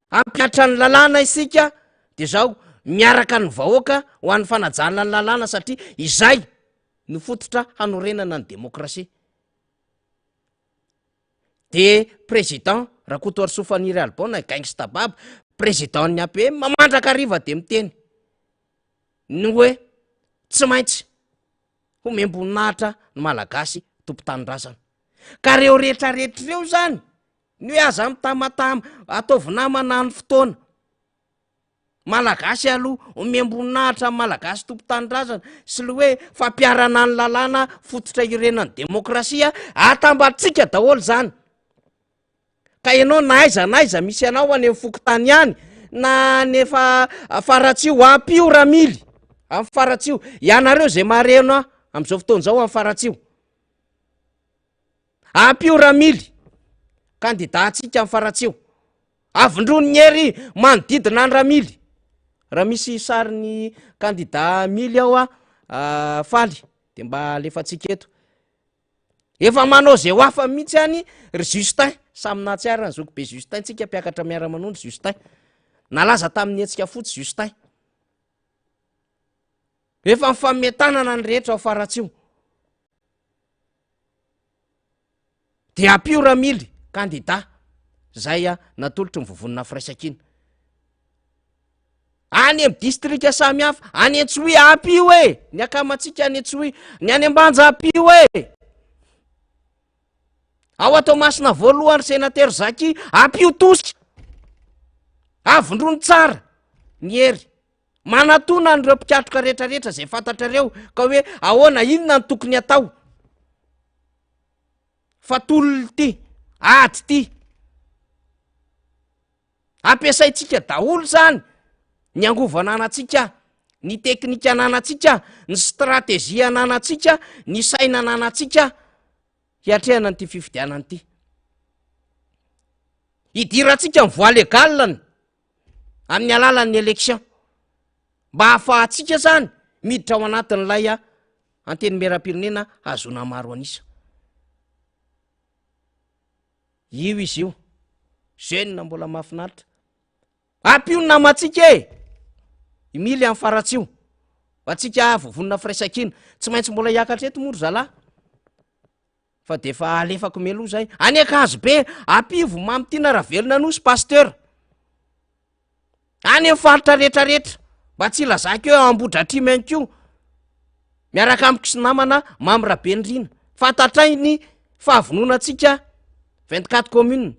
ampiatra ny lalàna isika de zao miaraka ny vahoaka ho an'ny fanajana ny lalàna, satria izay ny fototra hanorenana ny demokrasia. De président Rakotoary Sofaniry Albona gangsta baba, président ny APM mandrakariva de miteny ny hoe tsy maintsy ho membonahitra ny malagasy tompo-tanindrazana. Ka reo rehetrarehetra reo zany ny hoe aza mitamatama ataovina manany fotoana malagasy aloha miambonahitra malagasy tompotanindrazana sy le hoe fampiarana ny lalàna fototra irenany demokrasia atambatsika daholo zany ka ianao naaiza misy anao any amin'ny fokotany ihany na nefa faratsio ampio ramily amin'ny faratsio ianareo zay mareno am'izao fotoan'izao amin'ny faratsio ampio ramily kandidatsika amin'ny faratsio avindrony ny hery manodidina ny ramily raha misy sariny kandida mily ao faly de mba alefatsika eto efa manao zay ho afa mihitsy any ry Justin saminatsiara ny zoko be Justin tsika mpiakatra miara-manondro Justin nalaza tamin'ny hetsika fotsy Justin efa mifametanana ny rehetra ao faratsio de ampio ramily kandida zay natolotry ny vovonina firaisakina any amin'ny distrika samy hafa any Antsohihy ampio ny akamatsika any Antsohihy ny any Ambanja ampio ao Toamasina voalohany sénateur Zaki ampio tosika avindrony tsara ny hery manatona an'ireo mpikatroka rehetrarehetra zay fantatrareo ka hoe ahoana inona ny tokony atao fa tolony ty ady ty ampiasaitsika daholo zany ny angovana anatsika ny teknika ananatsika ny stratezia ananatsika ny saina ananatsika hiatrehana nyty fifidianany ty idiratsika ny voie légalany amin'ny alalan'ny élection mba hahafahatsika zany miditra ao anatin'ilay anteny meram-pirenena azona maro anisa io izy io jeune mbola mahafinaritra ampio ny namatsika mily amin'ny faratsio atsika vovonina firaisakina tsy maintsy mbola hiakatra eto moro zalahy fa de fa alefako meloa zay any Akazo be ampivo mamitiana Ravelona Nosy pasteur any amin'ny faritra rehetrarehetra mba tsy ilazako eo Ambohidratrimo ihany koa miaraka amiko sy namana Mamy Rabenirina fantatrainy fahavononantsika 24 commune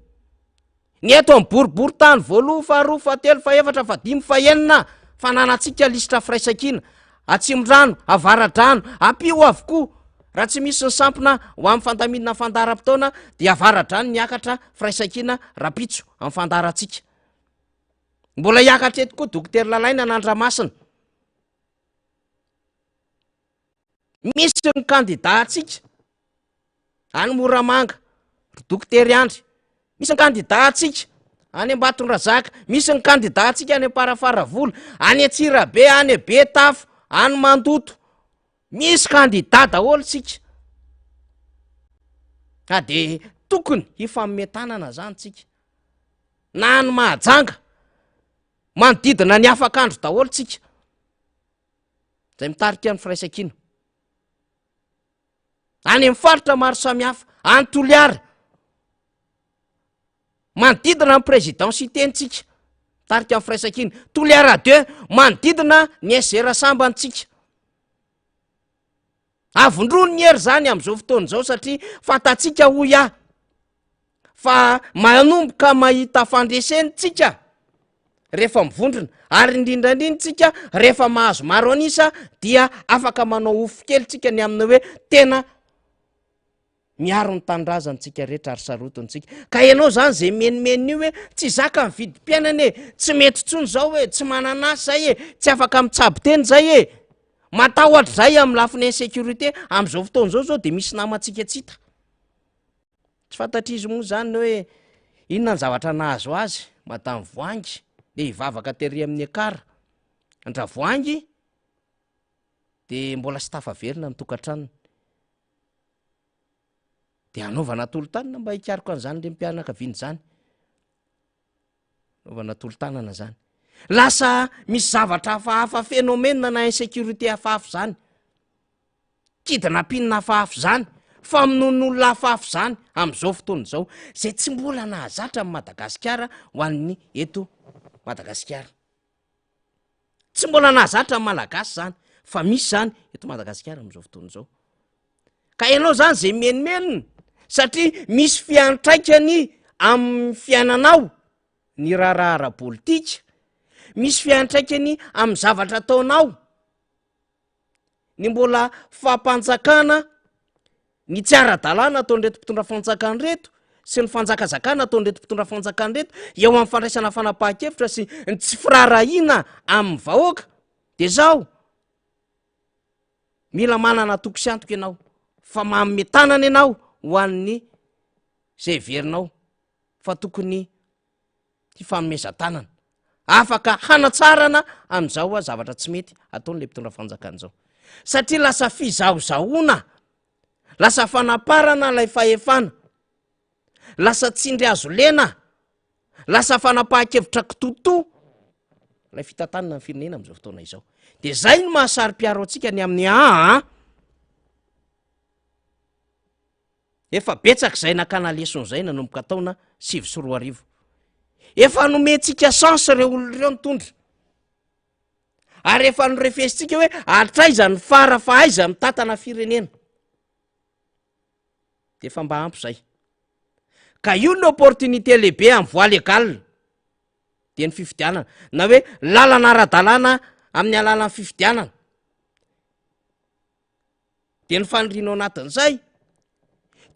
ny eto amin'ny boribory-tany voaloha faharoa fahatelo fahaefatra fahadimy fahaenina fananatsika lisitra firaisakina Atsimorano Avaradrano ampio avokoa raha tsy misy ny sampona ho amin'ny fandaminana fandaram-potoana dia Avaradrano niakatra firaisakina Rapitso amin'ny fandaratsika mbola hiakatra eto koa dokotera Lalaina n'Andramasina misy ny kandidatsika any Moramanga dokotera Andry misy ny kandidatsika any Ambatondrazaka misy ny kandidatsika any Amparafaravolo any Antsirabe any Betafo any Mandoto misy kandida daholo tsika ka de tokony hifametanana zany tsika na ny Mahajanga manodidina ny afakandro daholo tsika zay mitarika ny firaisakina any amin'ny faritra maro samihafa any Toliara manodidina ny présidensitentsika mitarika ny firaisakina Toliara 2 manodidina ny SR Sambantsika avondrony ny hery zany am'izao fotoan'izao satria fantatsika hoy fa manomboka mahita fandresentsika rehefa mivondrona ary indrindrandrindsika rehefa mahazo maro anisa dia afaka manao ofo kelytsika ny amina hoe tena miaro ny tanindrazantsika rehetra ary sarotontsika ka ianao zany zay menimeny io hoe tsy zaka ny vidim-piainana tsy mety tsony zao hoe tsy mananasy zay tsy afaka mitsabo teny zay matahotra zay amin'ny lafiny insécurité am'izao fotoan'izao zao de misy namatsika tsy hita tsy fantatrizy moa zany hoe inona ny zavatra nahazo azy madamy Voangy le hivavaka tery amin'ny Akara andra Voangy de mbola sy tafaverina ny tokantranony de anaovana tolotanana mba hikariko an'izany le mpianakaviany zany anaovana tolotanana zany lasa misy zavatra hafahafa phénomène na insécurité hafahafa zany kidina pinina hafahafa zany famonon'olona hafahafa zany am'izao fotoan'izao zay tsy mbola nahazatra amin'ny Madagasikara ho an'ny eto Madagasikara tsy mbola nahazatra amin'ny Malagasy zany fa misy zany eto Madagasikara am'izao fotoan'izao ka ianao zany zay menimenina satria misy fiantraikany amin'ny fiainanao ny raharahara politika misy fiantraikany amin'ny zavatra ataonao, ny mbola fampanjakana, ny tsy ara-dalàna ataon'reto mpitondra fanjakana reto sy ny fanjakazakana ataon'reto mpitondra fanjakana reto eo amin'ny fandraisana fanapahan-kevitra sy ny tsy firarahina amin'ny vahoaka, de zao mila manana toko sy antoka ianao fa manome tanana ianao ho an'ny zay verinao fa tokony ty fanomezan-tanana afaka hanatsarana amin'izao a zavatra tsy mety ataon'le mpitondra fanjakana zao, satria lasa fizahozahoana, lasa fanaparana lay fahefana, lasa tsindry azo lena, lasa fanapahan-kevitra kitoto lay fitantanana ny firenena amin'izao fotoana izao. De zay no mahasary-piaro antsika ny amin'ny efa betsaka zay nakana leson'izay nanomboka taona 2024 efa nomentsika chance reo olo reo nitondra ary efa norefesitsika hoe atraiza ny fara fa aiza mitantana firenena, de efa mba ampy zay ka io ny opportunité lehibe amin'ny voie légal de ny fifidianana na hoe lalana ara-dalàna amin'ny alalan'ny fifidianana de ny faniriano anatin'izay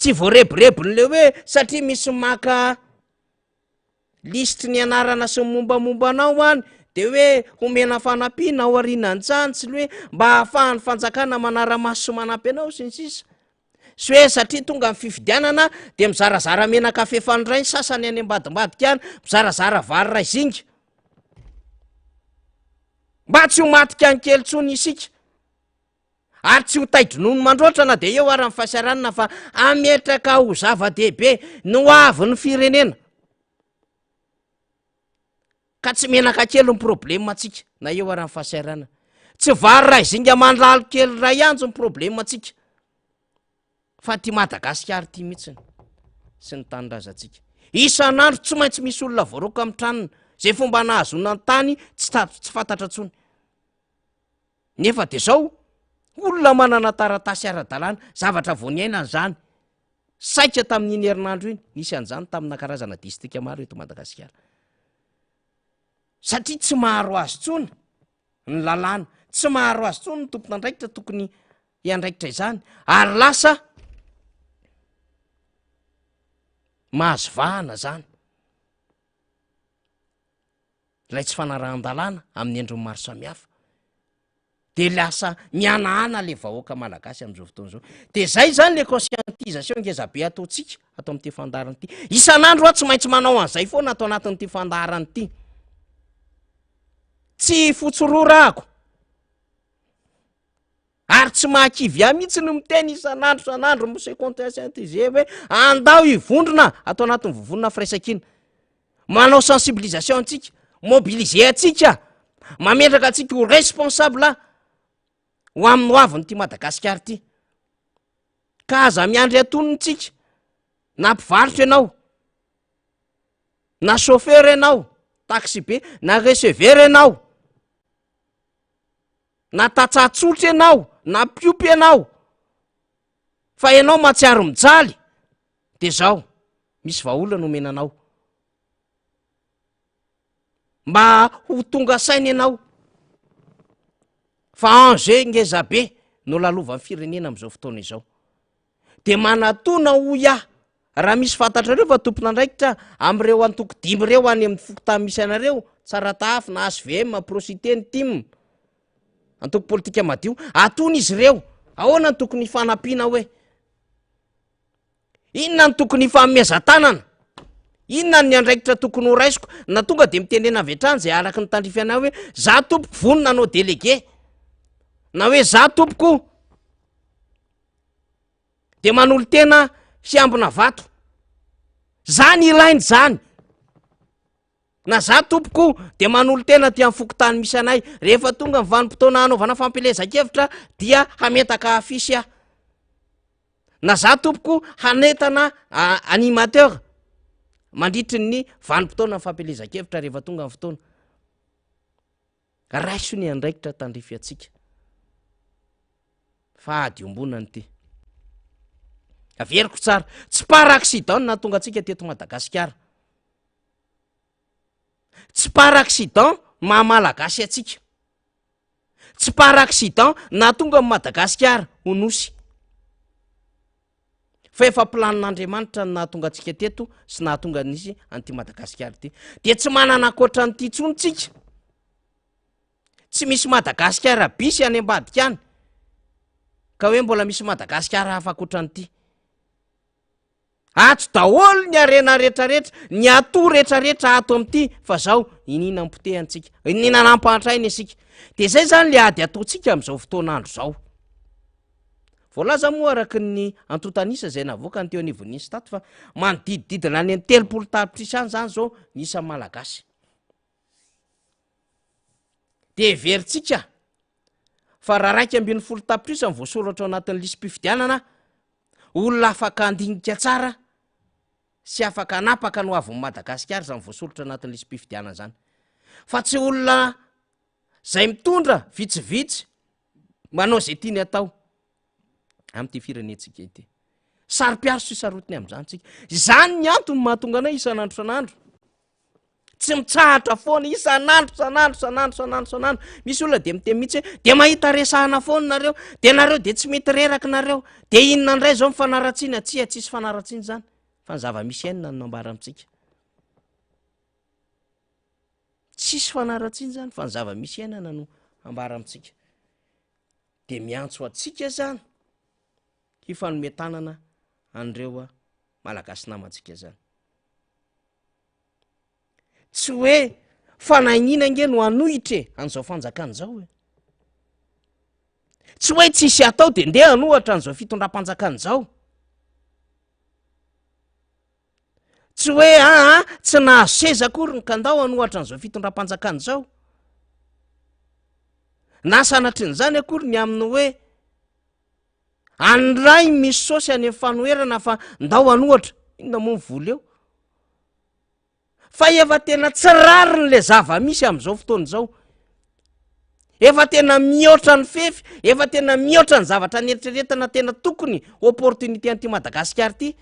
tsy voarebirebiny le hoe satria misy maka listry ny anarana sy mombamombanao any de hoe homena fanampiana ao aorinan-tsany tsy le hoe mba hahafahan'ny fanjakana manara-maso sy manampy anao sy ny sisa sy hoe satria tonga amin'ny fifidianana de mizarazara menaka fefandray sasany any ambadimbadika any mizarazara vary ray zinga mba tsy ho matika ny kely tsony isika ary tsy ho taidronono mandrotrana de eo ary ny fahasaranana fa ametraka ho zava-dehibe no avy ny firenena ka tsy menaka kely ny problema atsika na eo ary ny fahasaranana tsy vary ray zinga mandlalo kely ray anjo ny problema atsika fa ty Madagasikara ty mihitsiny sy ny tanindrazantsika isan'andro tsy maintsy misy olona voaroka amin'ny tranony zay fomba nahazona ny tany tsy fantatra tsony nefa de zao olona manana taratasy ara-dalàna zavatra voaniainana zany saika tamin'iny herinandro iny nisy an'izany tamina karazana distrika maro eto Madagasikara satria tsy maharo azy tsony ny lalàna, tsy maharo azy tsony ny tompon'andraikitra tokony iandraikitra izany ary lasa mahazo vahana zany lay tsy fanarahan-dalàna amin'ny endriny maro samihafa de lasa mianahana le vahoaka malagasy amin'izao fotoana zao de zay zany le conscientisation ngezabe ataotsika atao amin'ity fandarana ity isan'andro a tsy maintsy manao an'izay foana atao anatin'ity fandarana ity tsy fotsororako ary tsy mahakivy a mihitsy no miteny isan'andro mose conscientisé hoe andao ivondrona atao anatin'ny vovonina firaisakina manao sensibilisation antsika mobiliser atsika mametraka atsika ho responsable ho amin'ny hoaviny ty Madagasikara ty ka aza miandry atononytsika na mpivarotra ianao na chauffeur ianao taxi be na receveur ianao na tatsatsotra ianao na mpiopy ianao fa ianao mahatsiaro mijaly de zao misy vahaolana nomenanao mba ho tonga saina ianao fa enjeu ngezabe no lalovan'ny firenena amin'izao fotoana izao de manatona ho ia raha misy fantatrareo fa tompon'andraikitra am'ireo antoko dimy reo any amin'ny fokotany misy anareo tsaratafy na HVM prosité ny tim antoko politika madio atony izy ireo ahoana ny tokony fanampiana hoe inona ny tokony fanomezan-tanana inona ny andraikitra tokony ho raisiko na tonga de mitenena avetrany zay araky ny tandrifana hoe za tompoko vonona anao délégué na hoe za tompoko de manolo tena fiambina vato zany ilainy zany na za tompoko de manolo tena ty amin'ny fokotany misy anay rehefa tonga mivanim-potoana hanaovana fampelezan-kevitra dia hametaka afisy aho na za tompoko hanetana animateur mandritry ny vanim-potoana ny fampelezan-kevitra rehefa tonga amin'ny fotoana raiso ny andraikitra tandrify atsika fa ady ombonany ty averiko tsara tsy para accident na tonga atsika teto Madagasikara tsy para accident mahamalagasy atsika. Tsy par accident na tonga amin'ny Madagasikara ho nosy. Fa efa planin'Andriamanitra na tonga atsika teto sy na tonga nisy anty Madagasikara ty. De tsy manana akoatra an'ity tsony tsika. Tsy misy Madagasikara bisy any ambadika any. Ka hoe mbola misy Madagasikara hafa akoatra an'ity. Ato daholo ny arena rehetrarehetra, ny ato rehetrarehetra ato amin'ity, fa zao inina ampotehantsika, inina nampahantrainy asika. De zay zany le ady ataontsika amin'izao fotoan'andro zao. Voalaza moa araky ny antotanisa zay navoaka ny teo anivon'isy tato fa manodidididina any 30 tapitrisa any zany zao nisa malagasy. De veritsika fa raha 240 tapitrisa ny voasoratra ao anatin'ny lisam-pifidianana, olona afaka andinika tsara sy afaka anapaka no avy Madagasikara zany voasoratra anatin'ny lisam-pifidianana zany. Fa tsy olona zay mitondra vitsivitsy manao zay tiany atao amin'ity firenentsika ity. Sary-piaro sy sarotiny amin'izany tsika. Zany ny antony mahatonga anay isan'andro san'andro. Tsy mitsahatra foana isan'andro. Misy olona de miteny mihitsy hoe de mahita resahana foana nareo, de nareo de tsy mety reraka nareo, de inona ndray zao mifanaratsina, tsisy fanaratsiny zany. Fa ny zava-misy ainina no nambara amintsika. Tsisy fanaratsiny zany fa ny zava-misy ainana no ambara amintsika. De miantso atsika zany hifanometanana an'ireo malagasy namantsika zany. Tsy hoe fanainina nge no hanohitra an'izao fanjakana zao. Tsy hoe tsisy atao de ndeha hanohatra an'izao fitondram-panjakana zao. Tsy hoe tsy nahazo seza akory ny kandao hanohatra an'izao fitondram-panjakana zao. Na sanatrin'izany akory ny amin'ny hoe andray misy sosy any amin'ny fanoherana fa ndao hanohatra. Inona moa ny vola eo? Fa efa tena tsy rariny le zava-misy amin'izao fotoana izao. Efa tena mihoatra ny fefy, efa tena mihoatra ny zavatra neritreretana tena tokony opportunité an'ity Madagasikara ity.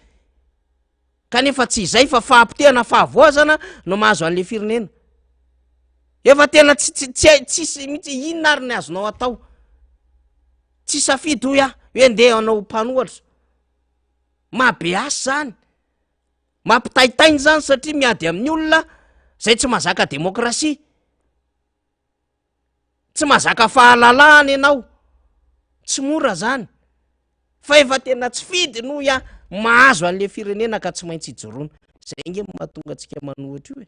Kanefa tsy izay fa fahampitehana fahavoazana no mahazo an'le firenena. Efa tena tsisy mihitsy inona ary ny azonao atao. Tsy safidy hoy hoe ndeha anao mpanohatra. Mabe asy zany. Mampitaitainy zany satria miady amin'ny olona zay tsy mahazaka demokrasia. Tsy mahazaka fahalalahana ianao. Tsy mora zany. Fa efa tena tsy fidy no mahazo an'le firenena ka tsy maintsy hijoroana. Zay nge mahatonga antsika manohatra io.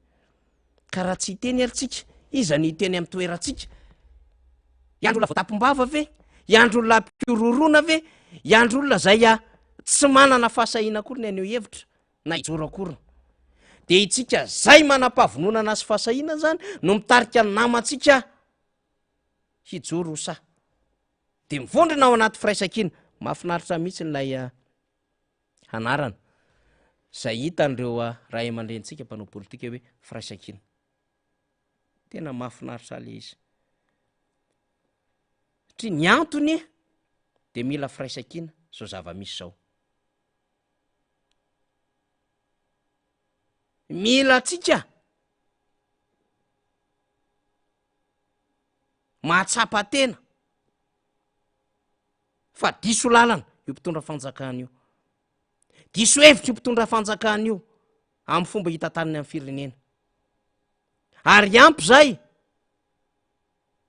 Ka raha tsy hiteny ary tsika, iza ny hiteny amin'ny toerantsika? Iandro olona voatampom-bava ve? Iandro olona mpirorona ve? Iandro olona zay tsy manana fahasahiana akory ny aneo hevitra na hijoro akory. De itsika zay manam-pavononana sy fahasahiana zany no mitarika ny namantsika hijoro sa. De mivondrona ao anaty firaisan-kina. Mahafinaritra mihitsy n'ilay anarana zay hitan'ireo ray aman-drenitsika mpanao politika hoe firaisan-kina. Tena mahafinaritra le izy. Satria ny antony de mila firaisan-kina zao zava-misy zao. Mila atsika mahatsapa tena fa diso lalana io mpitondra fanjakana io. Diso hevitra io mpitondra fanjakana io amin'ny fomba hitantaniny amin'ny firenena. Ary ampy zay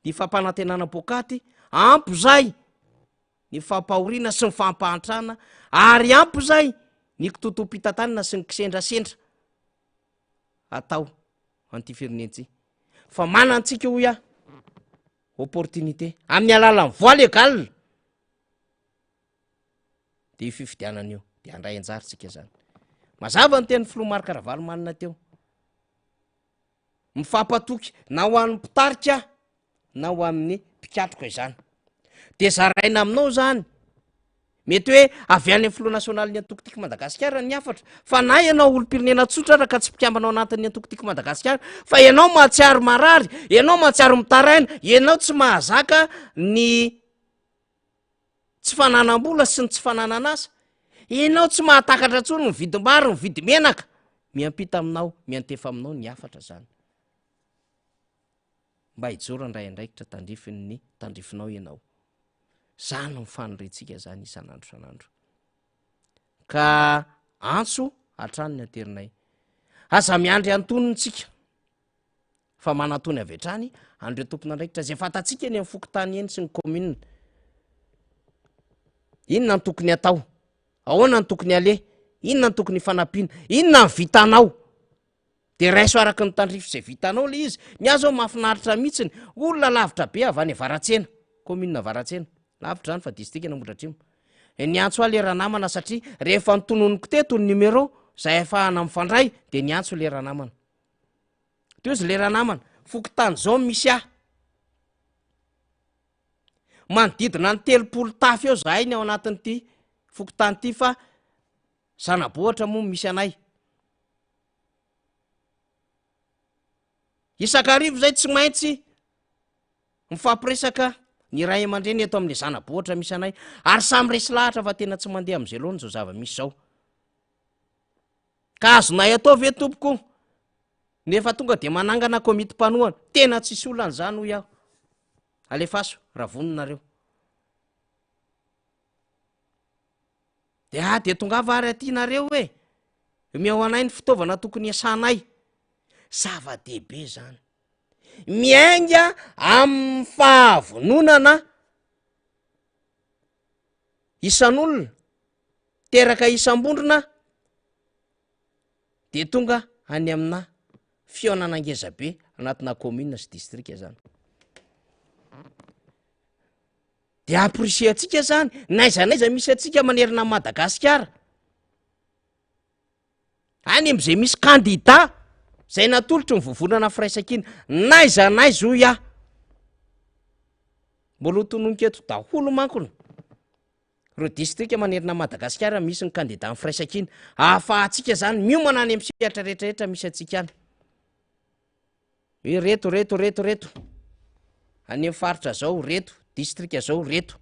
ny fampanantenana pokaty, ampy zay ny fampahoriana sy ny fampahantrana, ary ampy zay ny kitotom-pitantanana sy ny kisendrasendra atao an'ity firenentsy. Fa manantsika hoy opportunité amin'ny alalan'ny voie légale de io fifidianana io de handray anjarintsika zany. Mazava ny teny filoha Marc Ravalomanina teo. Mifampatoky na ho an'ny mpitarika na ho amin'ny mpikatroka izany. De zaraina aminao zany. Mety hoe avy any amin'ny filoha nasionaly ny antokotiky Madagasikara ny afatra, fa na ianao olom-pirenena tsotra raha ka tsy mpikambana ao anatin'ny antokotiky Madagasikara, fa ianao mahatsiaro marary, ianao mahatsiaro mitaraina, ianao tsy mahazaka ny tsy fananam-bola sy ny tsy fananan'asa, ianao tsy mahatakatra tsony ny vidim-bary, ny vidim-menaka, miampita aminao, miantefa aminao ny afatra zany. mba hijoro ndray andraikitra tandrifin'ny tandrifinao ianao. Zany mifaniretsika zany isan'andro san'andro. Ka antso hatrany ny aterinay. Aza miandry antonontsika. Fa manatony avy hatrany andreo tompon'andraikitra zay fatatsika eny amin'ny fokotany eny sy ny commune. Inona ny tokony atao? Ahoana ny tokony ale? Inona ny tokony fanampiana? Inona ny vitanao? De raiso araky ny tandrifo zay vitanao le izy. Ny azo ao mahafinaritra mihitsiny. Olona lavitra be avy any Varatsena, commune Varatsena. Lavitra zany fa district Nambohidratrimo. Ny antso le ranamana satria rehefa nitononiko teto ny numéro zay ahafahana mifandray de ny antso le ranamana. Teo izy le ranamana, fokotany zao misy ahy. Manodidina ny 30 tafy eo zahay ny ao anatin'ity fokotany ity fa zanabohatra moa misy anay. Isakarivo zay tsy maintsy mifampiresaka ny ray aman-dreny eto amin'le zanabohatra misy anay ary samy resy lahatra fa tena tsy mandeha am'zay loany zao zava-misy zao. Ka azonay atao ve tompoko? Nefa tonga de manangana komity mpanohana, tena tsisy olana zany hoy aho. Alefaso, ravononareo. De tonga vary atinareo hoe, meo anay ny fitaovana tokony asanay. Zava-dehibe zany. Miainga amin'ny fahavononana isan'olona, teraka isam-bondrona, de tonga any amina fihaonana ngeza be anatina commune sy district zany. De apprécier atsika zany, naiza misy atsika manerina Madagasikara. Any am'izay misy candidat zay natolotry ny vovonana firaisakina, naiza hoy aho. Mbola tononketo daholo mankony. Reo district manerina Madagasikara misy ny candidat ny firaisakina. Ahafahantsika zany miomana any amin'ny sehatra rehetrarehetra misy atsika any. Reto. Any amin'ny faritra zao reto, district zao reto.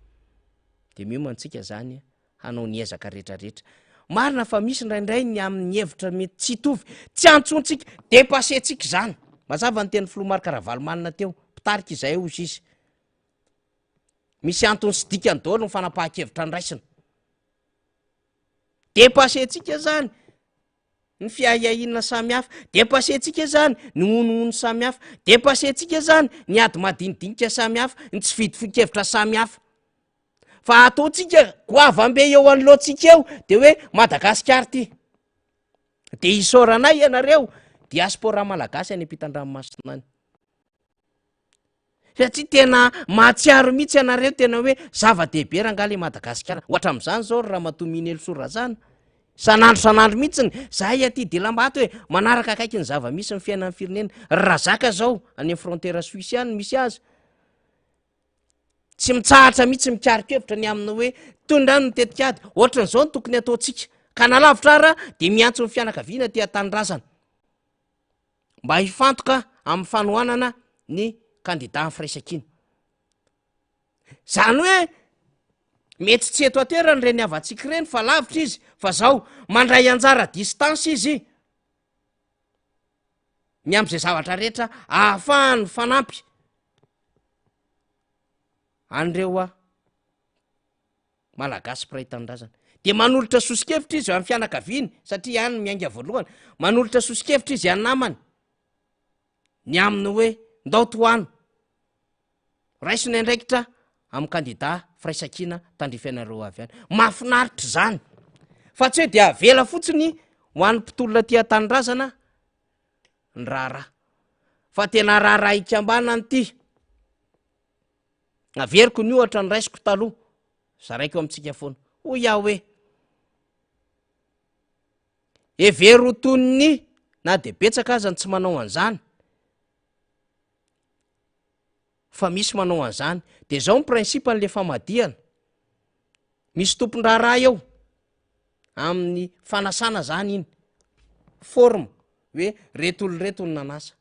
De miomantsika zany hanao ny ezaka rehetrarehetra. Marina fa misy indraindray ny amin'ny hevitra mety tsy hitovy, tsy antsontsika, dépassentsika zany. Mazava ny teny Filomark Ravalomanina teo, pitarika izay hozy izy. Misy antony sy dikany daholo ny fanapahan-kevitra andraisina. Dépassentsika zany ny fiahiahina samihafa, dépassentsika zany ny onono samihafa, dépassentsika zany ny ady madinidinika samihafa, ny tsy vidifikevitra samihafa. Fa ataotsika goavambe eo anoloantsika eo de hoe Madagasikara ty. De isaoranay ianareo diaspora malagasy any ampitan-dranomasina any. Satria tena mahatsiaro mihitsy ianareo tena hoe zava-dehibe rangale Madagasikara. Ohatra amin'izany zao raha matominy Elsorazana. Sanandro mihitsiny zahay aty de lambato hoe manaraka akaiky ny zava-misy ny fiainan'ny firenena. Razaka zao any frontière suisse any misy azy. Tsy mitsahatra mihitsy mikarikevitra ny aminy hoe tondrano ny tetikady, ohatran'izao ny tokony ataotsika. Ka nalavitra ara de miantso ny fianakaviana ty an-tanindrazana. Mba hifantoka amin'ny fanohanana ny candidat ny firaisakina. Zany hoe mety tsy eto atoerany reny avantsika reny fa lavitra izy, fa zao mandray anjara distance izy. Ny am'izay zavatra rehetra ahafahany fanampy andreo malagasy mpiray tanindrazana. De manolotra sosikevitra izy amin'ny fianakaviany satria ihany miainga voalohany. Manolotra sosikevitra izy any namany. Ny aminy hoe ndao toano. Raisiny andraikitra amin'ny candidat firaisakina tandrifianareo avy any. Mahafinaritra zany. Fa tsy hoe de avela fotsiny ho an'ny mpitolona ty an-tanindrazana ny raharaha. Fa tena raharaha ikambanany ty. Averiko ny ohatra ny raisiko taloha. Zaraiko amintsika foana. Hoy aho hoe every toniny na de betsaka aza ny tsy manao an'izany. Fa misy manao an'izany. De zao ny principe an'le famadihana. Misy tompon-draharaha eo amin'ny fanasana zany iny. Forme hoe reto ny nanasa.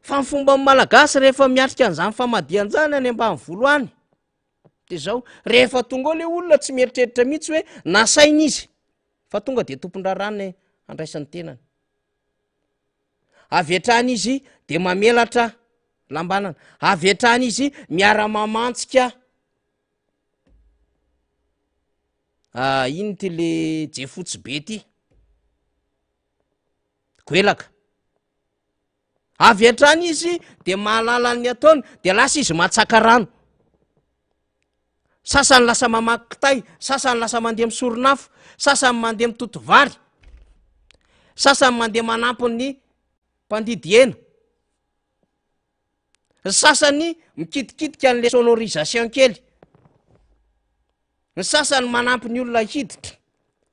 Fa ny fomba malagasy rehefa miatrika an'izany famadihan zany any ambanivolo any. De zao rehefa tonga le olona tsy mieritreritra mihitsy hoe nasaina izy. Fa tonga de tompon-draharaha andraisany tenany. Avy hatrany izy de mamelatra lambanana avy atrany izy miara-mamantsika ino ty le jefotsy be ty goelaka avy atrany izy de mahalala ny ataony de lasa izy matsaka rano sasany lasa mamaky kitay sasany lasa mandeha misoronafo sasany mandeha mitotovary sasany mandeha manampy ny mpandidiena sasany mikitikitika an'le sonorisation kely ny sasany manampy ny olona hiditra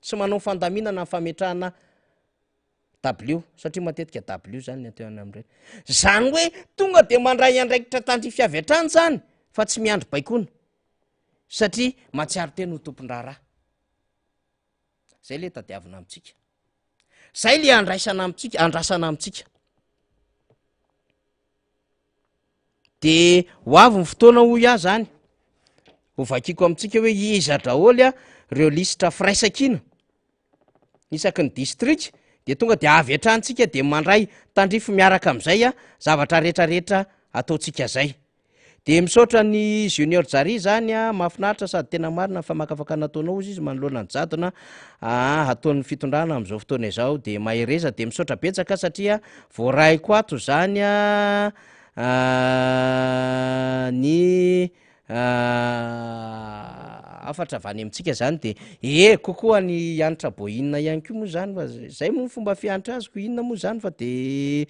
sy manao fandaminana ny fametrahana w satria matetika w zany ny ateana am'ireny zany hoe tonga de mandray andraikitra tandrify avy atrany zany fa tsy miandro baikona satria matsiaro teny ho tompon-draharaha zay le tadiavina amitsika zay le andrasana amitsika de ho avy ny fotoana hoy aho zany ho vakiko amitsika hoe iza daholy a reo lisitra firaisakina isaky ny district de tonga de avy atranytsika de mandray tandrify miaraka am'izay a zavatra rehetrarehetra ataotsika zay de misaotra ny junior jary zany a mahafinaritra sady tena marina famakafaka nataonao izy izy manoloana ny jadona ataon'ny fitondrana am'izao fotoana izao de mahereza de misaotra betsaka satria voaraiko ato zany a ny afatra avany amitsika zany de kokoa ny anitra boinina ihany ko moa zany fa zay moa fomba fianitra azoko inona moa zany fa de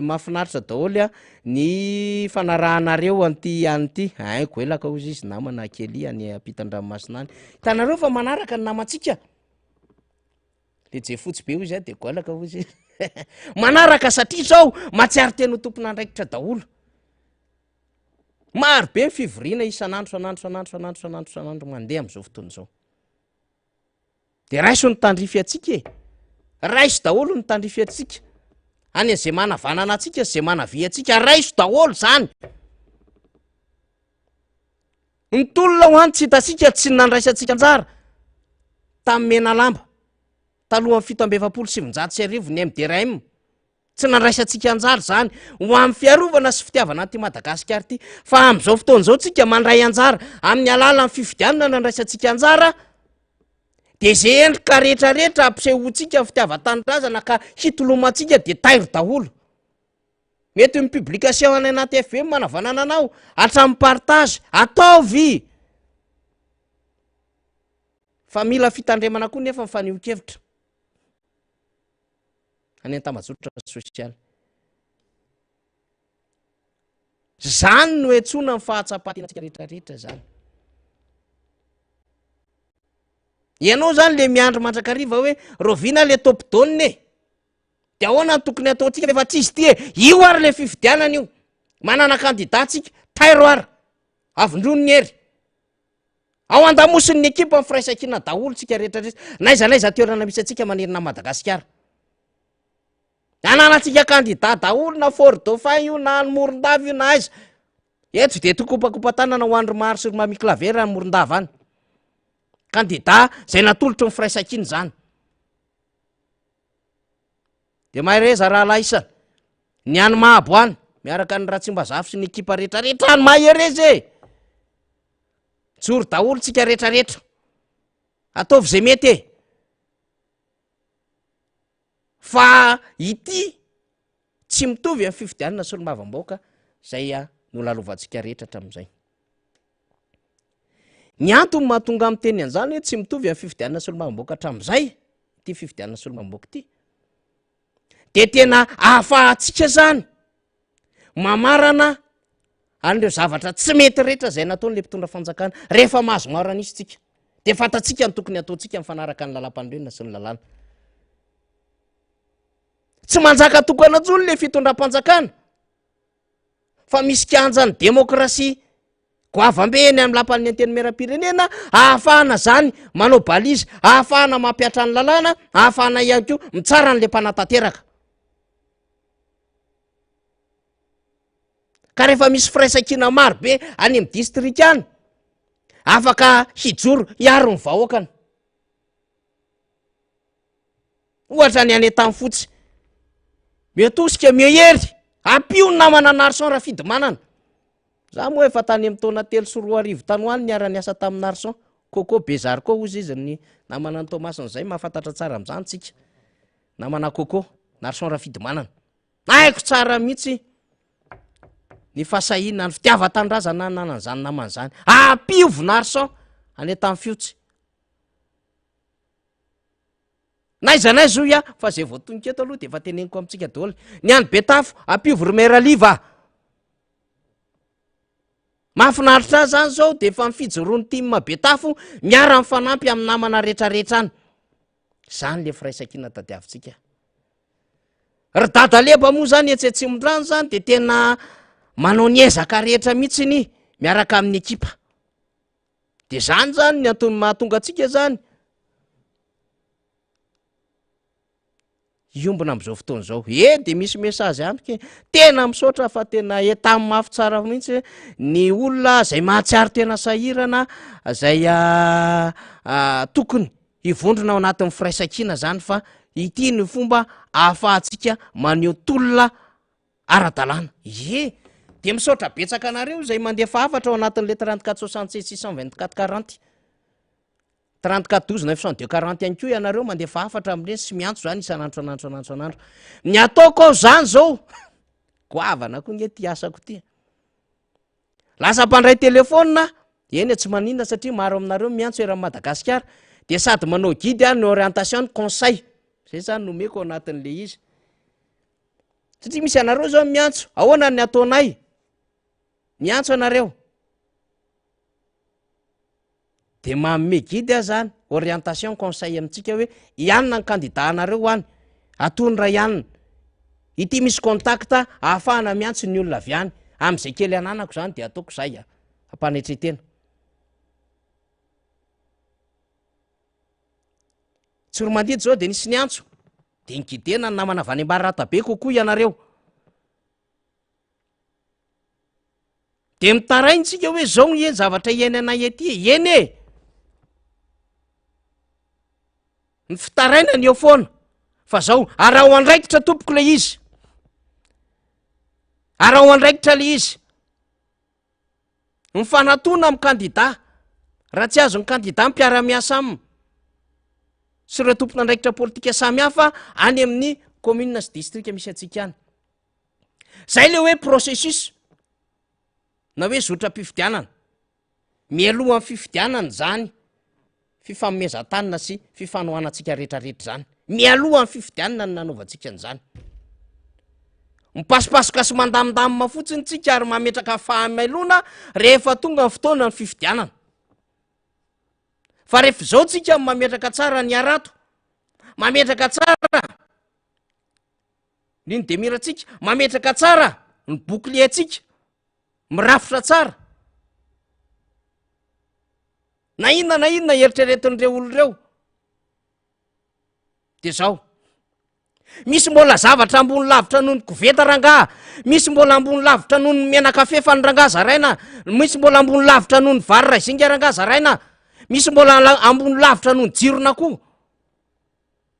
mahafinaritra daholy a ny fanarahanareo anty anyty goelaka ozy izy namana kely any ampitan-dranomasina any hitanareo fa manaraka ny namatsika le jefotsy be ozy a de goelaka ozy izy manaraka satria zao matsiaro teny ho tompona andraikitra daholo maro be ny fivoriana isanandro sanandro mandeha am'izao fotoana zao de raiso ny tandrify atsika raiso daholo ny tandrify atsika any azay manavanana atsika zay manavy atsika raiso daholo zany ny tolona ho any tsy hitasika tsy nandraisatsika anjara tamin'ny mena lamba talohan'ny 720 ny MDRM tsy nandraisatsika anjara zany ho amin'ny fiarovana sy fitiavana anty Madagasikara ty fa am'izao fotoana zao tsika mandray anjara amin'ny alalan'ny fifidianana nandraisatsika anjara de zay endrika rehetrarehetra ampisehotsika fitiavan-tanindrazana ka hitolomatsika de tairo daholo mety ny publication any anaty FM manavanana anao hatramin'ny partage ataovy fa mila fitandremana koa nefa mifanio-kevitra any an-tambazotra sosialy zany no etsona ny fahatsapatenatsika rehetrarehetra zany ianao zany le miandro mandrakariva hoe rovina le topidonne de ahoana ny tokony ataotsika rehefa tsisy ty io ary le fifidianana io manana kandidatsika tairo ary avindronony ery ao andamosiny ekipa mifiraisakina daholo tsika rehetrarehetra naizanaiza toerana misy atsika manerina Madagasikara ananatsika kandida daholo na Fort Dauphin io na ny Morondava io na aiza eto de tokopakopatanana ho andro maro sy mamiklavera ny Morondava any kandida zay natolotry ny firaisakiny zany de mahereza raha laisa ny any mahabo any miaraka ny Ratsimbazafy sy ny ekipa rehetrarehetra any mahereza joro daholo tsika rehetrarehetra ataovy zay mety fa ity tsy mitovy amin'ny fifidianana sy olom-bavamboaka zay no lalovantsika rehetra hatramin'izay ny antony mahatonga amin'ny teny an'izany hoe tsy mitovy amin'ny fifidianana sy olom-bavamboaka hatramin'izay ty fifidianana sy olom-bavamboaka ty de tena ahafahantsika zany mamarana an'ireo zavatra tsy mety rehetra zay nataon'le mpitondra fanjakana rehefa mahazo maro anisy tsika de fantatsika ny tokony ataotsika mifanaraka ny lalam-pandroenina sy ny lalàna tsy manjaka tokana tsony le fitondram-panjakana fa misy kianjany demokrasia goavam-be eny amin'ny lapan'ny anteny meram-pirenena ahafahana zany manao balizy ahafahana mampiatra ny lalàna ahafahana ihany koa mitsara n'le mpanatanteraka ka rehefa misy firaisakina maro be any amin'ny district any afaka hijoro hiaro ny vahoakana ohatra ny any an-tany fotsy metosika mihery Apio ny namana Narson Rafidy Manana. Za moa efa tany amin'ny taona 3 sy 4 arivo tany hoany niara niasa tamin'ny Narson. Coco Bézard koa ozy izy ny namana ny Thomason zay mahafantatra tsara amin'izany tsika. Namana Coco Narson Rafidy Manana. Haiko tsara mihitsy ny fasahina ny fitiava-tandrazana nanan'izany naman'izany. Apio Narson any tamin'ny fiotsy. Naiza naiza ia fa zay vao tonga eto aloha de efa teneniko amintsika daholo. Ny any Betafo Apio Meraliva. Mahafinaritra zany zao de efa mifidy roa ny team Betafo miara mifanampy amin'ny namana rehetrarehetra any. Zany le firaisan-kina tadiavintsika. Ry dada leba moa zany etsetsimondrano zany de tena manao ny ezaka rehetra mihitsy ny miaraka amin'ny ekipa. De zany zany ny antony mahatonga antsika zany iombona amin'izao fotoana izao. De misy mesazy amiko tena misaotra fa tena etamy mafy tsara mihitsy ny olona zay mahatsiaro tena sahirana zay tokony hivondrona ao anatin'ny firaisan-kina zany fa ity ny fomba ahafahantsika maneho tolona ara-dalàna. De misaotra betsaka anareo zay mandefa hafatra ao anatin'le 34 66 624 40 34 12 962 40 ihany koa ianareo mandefa hafatra amin'ireny sy miantso zany isan'andro. Ny ataoko ao zany zao goavana koa nge ty asako ty. Lasa mpandray telefônina eny tsy maninona satria maro aminareo miantso eran'ny Madagasikara de sady manao guide ny orientation conseil. Zay zany nomeko ao anatin'le izy. Satria misy anareo zao miantso, ahoana ny ataonay? Miantso anareo. De manome guide zany orientation conseil amintsika hoe ianona ny candidat anareo any. Atondra ianona. Ity misy contacta ahafahana miantso ny olona avy any. Am'izay kely ananako zany de ataoko zay ampanetretena. Tsoromandidy zao de nisy niantso. De nigidena ny namana avy any Ambararatabe kokoa ianareo. De mitaraintsika hoe zao ny zavatra iainanay ety. Eny ny fitarainany eo foana. Fa zao ara ho andraikitra tompoko le izy. Ara ho andraikitra le izy. Mifanatona amin'ny candidat. Raha tsy azo ny candidat mpiara-miasa aminy. Sy ireo tompona andraikitra politika samy hafa any amin'ny commune sy district misy antsika any. Zay le hoe processus na hoe zotra-pifidianana. Mialoha amin'ny fifidianana zany fifamezan-tanana sy fifanohanantsika rehetrarehetra zany. Mialoha amin'ny fifidianana ny nanaovantsika an'izany. Mipasipasoka sy mandamindamina fotsiny tsika ary mametraka fahamelona rehefa tonga ny fotoana ny fifidianana. Fa rehefa zao tsika mametraka tsara ny arato, mametraka tsara ny demiratsika, mametraka tsara ny bouclier-tsika, mirafitra tsara. Na inona eritreretin'ireo olon'ireo. De zao. Misy mbola zavatra ambony lavitra noho ny koveta rangaha. Misy mbola ambony lavitra noho ny menakafe fa ny rangaha zaraina. Misy mbola ambony lavitra noho ny vary raisinga rangaha zaraina. Misy mbola ambony lavitra noho ny jirona koa.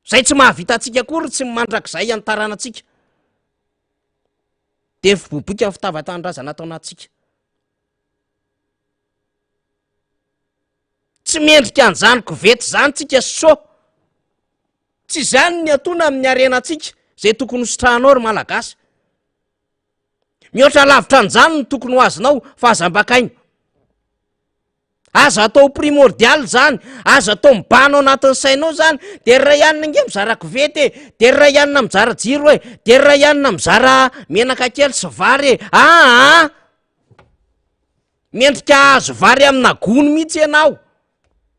Zay tsy mahavita antsika akory tsy mandrakizay antaranantsika. De fibobika ny fitavan-tandrazana atao anatsika. Tsy mendrika an'izany kovety zany tsika so. Tsy zany ny atona amin'ny arenantsika zay tokony hosotrahanao ry malagasy. Mihoatra lavitra an'izany ny tokony ho azonao fahazam-bakainy. Azo atao primordial zany, azo atao mibana ao anatin'ny sainao zany, de ray ianona nge mizara kovety, de ray ianona mizara jiro e, de ray ianona mizara menaka kely sy vary e. Mendrika azo vary amina gony mihitsy ianao.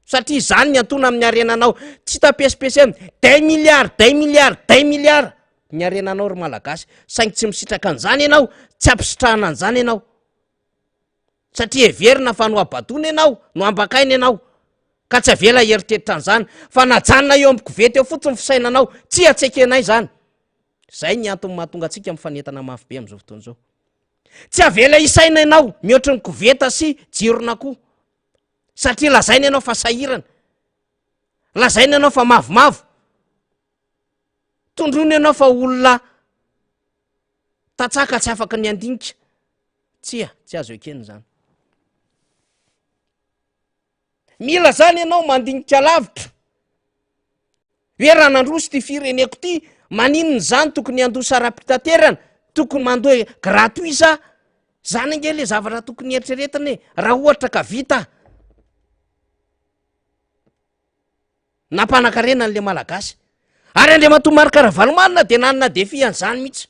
Satria zany ny antona amin'ny arenanao. Tsy tapesipesy amin'ny 10 milliards, 10 milliards, 10 milliards. Ny arenanao ry malagasy. Saingy tsy misitraka an'izany ianao, tsy ampisotrahana an'izany ianao. Satria heverina fa no abadona ianao, no ambakaina ianao. Ka tsy avela heritreritra an'izany. Fa najanona eo amin'ny kovety eo fotsiny fisainanao, tsy atsekenay zany. Zay ny antony mahatonga antsika mifanentana mafy be amin'izao fotoana izao. Tsy avela isaina ianao, mihoatra ny koveta sy jirona koa. Satria lazaina ianao fa sahirana. Lazaina ianao fa mavomavo. Tondroina ianao fa olona tatsaka tsy afaka ny andinika tsy azo ekeny zany. Mila zany ianao mandinika lavitra hoe raha nandroso ty fireneko ty maninony zany tokony andosa ara-pitaterana, tokony mandoe gratuit sa zany ange le zavatra tokony eritreretiny hoe raha ohatra ka vita nampanakarena n'le malagasy. Ary Andriamatoa Marc-Ravalomanina de nanana defi an'izany mihitsy.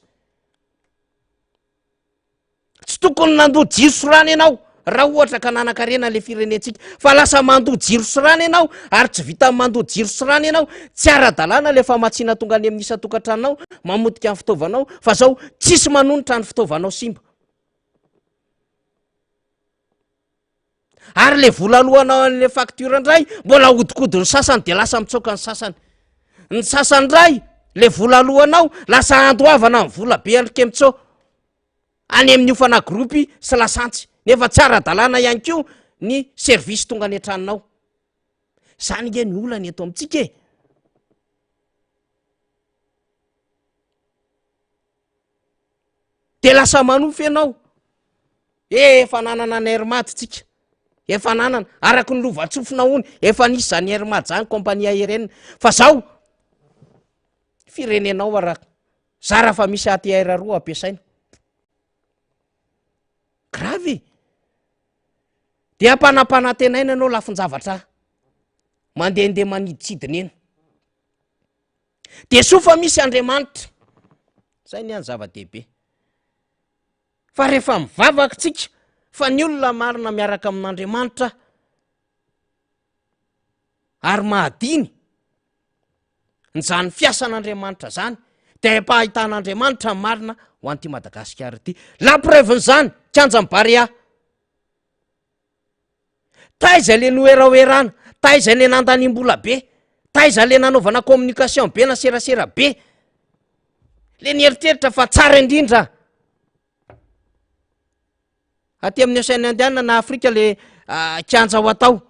Tsy tokony nandoa jiro sorana ianao raha ohatra ka nanakarena le firenentsika, fa lasa mandoa jiro sorana ianao ary tsy vita mandoa jiro sorana ianao, tsy ara-dalàna le famatsiana tonga any amin'ny isa-tokantranonao mamotika ny fitaovanao, fa zao tsisy manonitra ny fitaovanao simba. Ary le vola alohanao an'le faktura ndray mbola hodikodiny sasany de lasa mitsoka ny sasany. Ny sasany ndray le vola alohanao lasa andoavana ny vola be andrikemitsô any amin'ny ofana gropy sy lasantsy, nefa tsy ara-dalàna ihany koa ny servisy tonga any an-tranonao. Zany nge ny olany eto amintsika e. De lasa manofy ianao efa nanana ny airmady tsika, efa nanana araky ny lova-tsofina hony, efa nisy zany airmady zany kompania aérienne, fa zao firenenao araka zara fa misy ATR roa ampiasaina. Gravy. De ampanampanantenaina anao lafin-javatra mandehandeha maniditsidina eny. De soa fa misy Andriamanitra. Zay ny any zava-dehibe. Fa rehefa mivavaka tsika fa ny olona marina miaraka amin'Andriamanitra ary mahadiny nyzany fiasan'Andriamanitra zany, de empahitan'Andriamanitra marina ho an'ity Madagasikara ity. La preuve n'zany kianja Barea. Taiza le noeraoerana, taiza le nandanim-bola be, taiza le nanaovana communication be na serasera be, le nieritreritra fa tsara indrindra aty amin'ny Océan Indien na Afrika le kianja ho atao,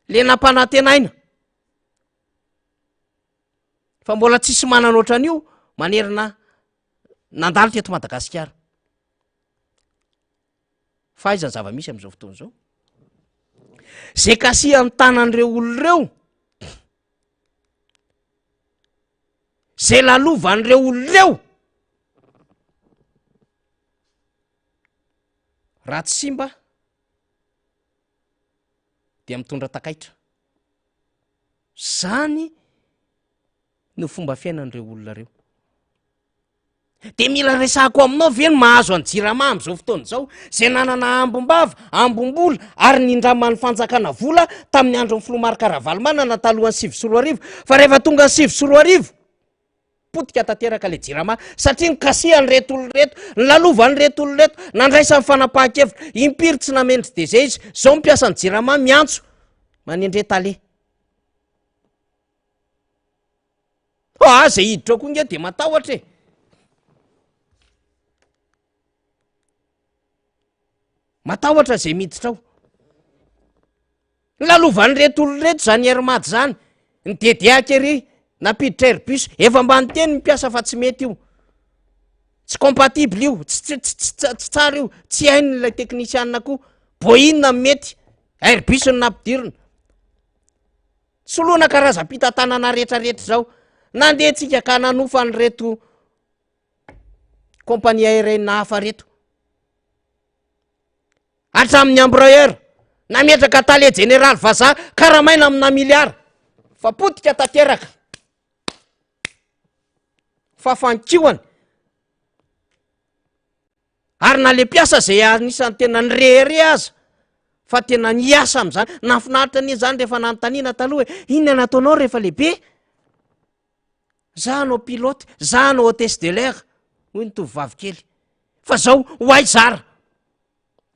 le nampanantenaina, fa mbola tsisy manana ohatran'io manerina nandalo teto Madagasikara. Faiza ny zava-misy amin'izao fotoana izao. Zay kasi amin'ny tanan'ireo olon'ireo, zay lalovan'ireo olon'ireo, raha tsy simba dia mitondra takaitra. Zany no fomba fiainan'ireo olona reo. De mila resako aminao ve ny mahazo any jirama amin'izao fotoana izao, zay nanana ambom-bava, ambom-bola ary nindramany fanjakana vola tamin'ny andron'ny filoha Marc-Ravalomanana talohan'ny 2021, fa rehefa tonga ny 2022 potika tanteraka le jirama, satria nikasiany reto olona reto, nilalovany reto olona reto, nandraisany fanapahan-kevitra, impiry tsy namendry de zay izy, zao mipiasa ny jirama miantso manendre tale. Zay hiditra koa nge de matahotra e. Matahotra zay miditra ao. Lalovany reto olona reto zany airmady zany, ny dediaka ery napiditra airbus, efa mba niteny mipiasa fa tsy mety io, tsy compatible io, tsy tsara io, tsy hainy ilay teknisianina koa, Boeing mety, airbus no nampidirina. Soloana karazam-pitantanana rehetrarehetra zao, nandeha tsika ka nanofa ny reto kompania aérienne hafa reto. Hatramin'ny embrayeur, nametraka tale général vazaha karamaina amina miliara, fa potika tanteraka. Fa fankihoany. Ary na le piasa zay anisan'ny tena nirehere aza, fa tena niasa amin'izany, nafinaritra ny zany rehefa nanontaniana taloha hoe inona nataonao rehefa lehibe? Za anao pilote, za anao hôtesse de l'air, hoy ny tovovavy kely. Fa zao hoay zara.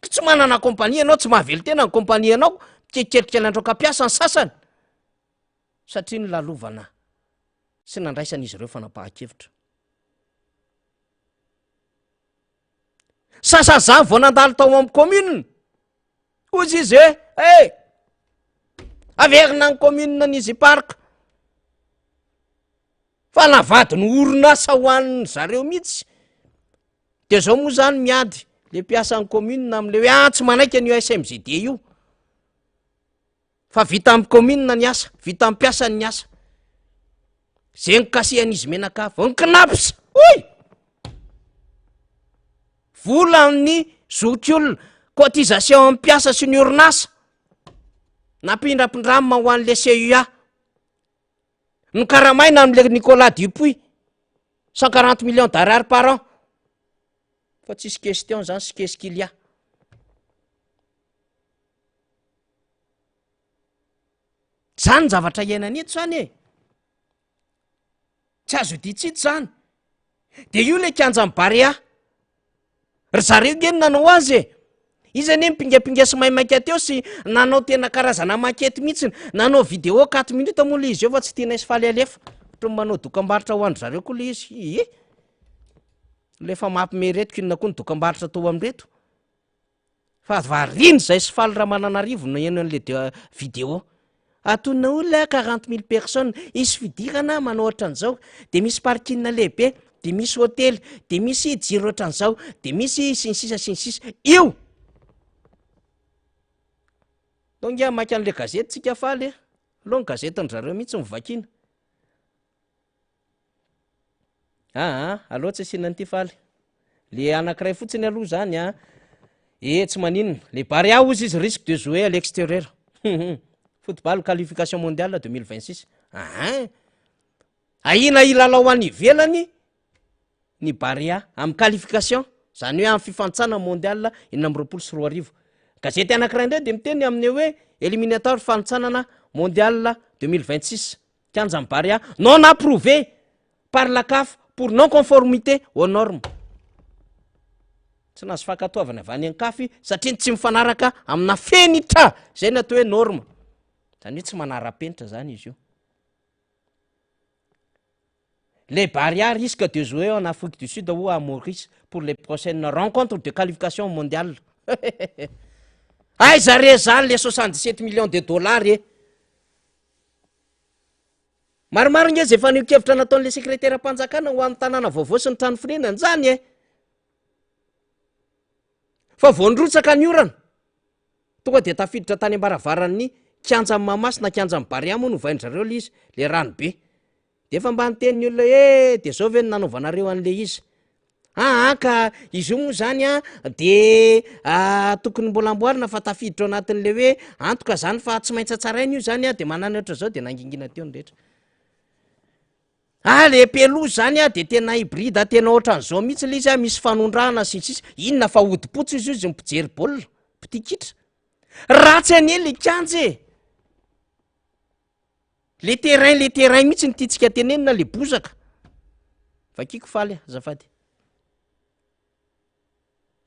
Tsy manana kompania anao, tsy mahavelo tena ny kompania anao, kekerika nandraoka piasa ny sasany. Satria ny lalovana sy nandraisan'izy ireo fanapahan-kevitra. Sasany zany vao nandalo tao amin'ny commune, ozy izy hoe averina ny commune n'izy park. fa navady ny orinasa ho an'ny zareo mihitsy. De zao moa zany miady le mpiasan'ny commune am'le hoe tsy manaiky an'io SMGD io. Fa vita amin'ny commune ny asa, vita amin'ny mpiasany ny asa. Zay ny kasehan'izy Menakavy, ny knapsa. Oy! Vola amin'ny zokiolona, cotisation amin'ny mpiasa sy ny orinasa. Nampindrapindrama ho an'le CUA. Ny karamaina am'le Nicolas Dupuy, 140 millions d'ariary par an. Fa tsisy question zany, sy qu'est-ce qu'il y a. Zany zavatra iainana eto zany e. Tsy azo ditsito zany. De io le kianja Barea. Ry zareo geny nanao azy e. Izy ane mipingapingasy maimaiky teo sy nanao tena karazana makety mihitsy, nanao vidéo 4 minutes moa le izy eo fa tsy tena isy faly alefa. Ohatry manao dokam-barotra ho andry zareo koa le izy. Lefa mampimeretiko inona koa ny dokam-barotra tao amreto. Fa variny zay sy faly Ramananarivo no eno an'le vidéo. Atonina olona 40 000 personnes, isy fidirana manao ohatran'izao, de misy parking lehibe, de misy hôtely, de misy jiro ohatran'izao, de misy sinsisa. Io! Donc maka an'le gazety tsika faly, aloha ny gazetiny zareo mihitsy mivakina. Aloha tsy asinany ty faly. Le anankiray fotsiny aloha zany tsy maninona. Le Barea ozy izy risque de jouer à l'extérieur. Football qualification mondiale 2026. Aina ilalao any ivelany ny Barea amin'ny qualification, zany hoe amin'ny fifantsana mondial 2024. Gazety anankiray ndray de miteny amin'ny hoe éliminatoire fantsanana mondial 2026. Kianja Barea non approuvé par la CAF pour non conformité aux normes. Tsy nazo fankatoavana avy any an-kafy satria tsy mifanaraka amina fenitra zay ny atao hoe norme. Zany hoe tsy manara-penitra zany izy io. Les Barea risquent de jouer en Afrique du Sud ou à Maurice pour les prochaines rencontres de qualification mondiale. Aiza re zany le 77 millions de dollars e. Maromaro nge zay efa nikevitra nataon'le secrétaire mpanjakana ho amin'ny tanàna vaovao sy ny trano firenany zany e. Fa voanrotsaka ny orana. Tonga de tafiditra tany ambaravarany kianja Mahamasina, kianja Barea moa no vain-drareo le izy, le rano be. De efa mba niteny olona de zao ve ny nanaovanareo an'le izy. Ka izy io moa zany de tokony mbola amboarina fa tafiditra ao anatin'le hoe antoka zany fa tsy maintsy tsarainy io zany de manana ohatra zao de nangingina teo ny rehetra. Le pelouse zany de tena hybride, tena ohatran'izao mihitsy le izy misy fanondrahana sisy. Inona fa hodipotsy izy io izy mipijery baolina, pitikitra. Ratsy anie le kianja e. Le terrain mihitsy ny titsika tenenina le bozaka. Vakiko faly azafady.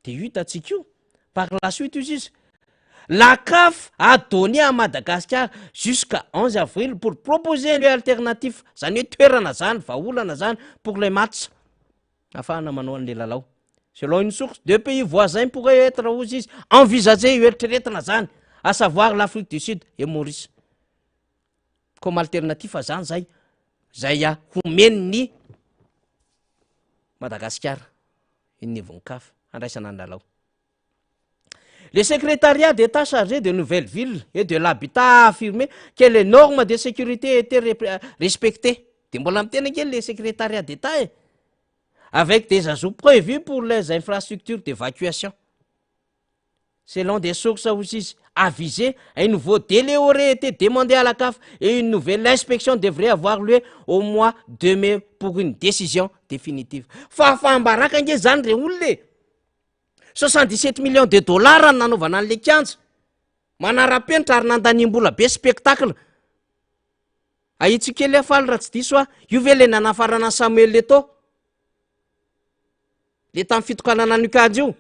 De io hitantsika io, par la suite izy. La CAF a donné à Madagascar jusqu'à 11 avril pour proposer une alternative. Zany hoe toerana zany, vahaolana zany pour les matchs. Afahana manao an'le lalao. Selon une source, deux pays voisins pourraient être aussi envisagés eritreretina zany, à savoir l'Afrique du Sud et Maurice. Comme alternative zany zay homeny ny Madagascar iny vonin-kafa andraisana ny lalao. Le secrétariat d'État chargé de Nouvelle-Ville et de l'Habitat a affirmé que les normes de sécurité étaient respectées. De mbola miteny kely le secrétariat d'État avec des ajouts prévus pour les infrastructures d'évacuation. Selon des sources aussi avisées, un nouveau délai aurait été demandé à la CAF et une nouvelle inspection devrait avoir lieu au mois de mai pour une décision définitive. Fafambaraka nge zany re olona 77 millions de dollars nanaovana an'le kianja. Manara-penitra ary nandaniam-bola be spectacle. Ahitsy kely afaly raha tsy diso io ve le nanafarana Samuel Eto'o? Le tamin'ny fitokanana an'io kianja io.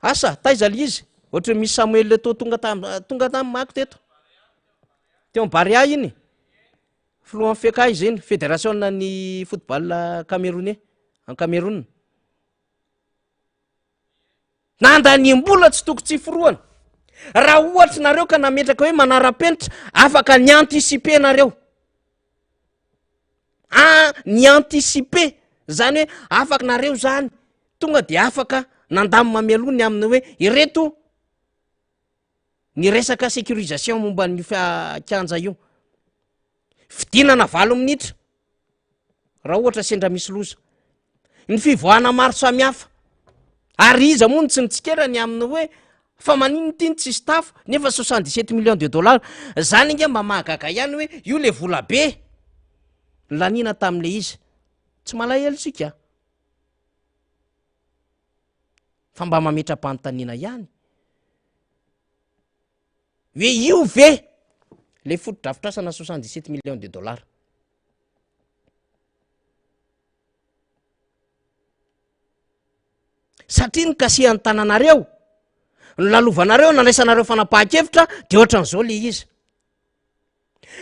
Asa, taiza le izy? Ohatra misy Samuel Eto'o tonga tamin'ny mako teto. Teo Barea iny. Floan feka izy iny, fédération ny football camerounais, en Cameroun. Nandaniam-bola tsy toko tsy foroana. raha ohatra nareo ka nametraka hoe manara-penitra afaka ny antisipe nareo ny antisipe zany hoe afaka nareo zany tonga de afaka nandamy mamelony aminy hoe ireto ny resaka sécurisation momba ny kanja io fidinana 7 minitra raha ohatra sendra misy loza ny fivoahana maro samihafa ary iza moa ny tsy nitsikerany aminy hoe fa manino tiny tsy stafo nefa 77 millions de dollars zany inge mba mahagaga ihany hoe io le vola be lanina tam'le izy tsy malahelo sika fa mba mametra-panontaniana ihany hoe io ve le fotodrafitrasana 77 millions de dollars satria ny kasihan'ny tananareo ny lalovanareo nandraisanareo fanapahan-kevitra de ohatran'izao le izy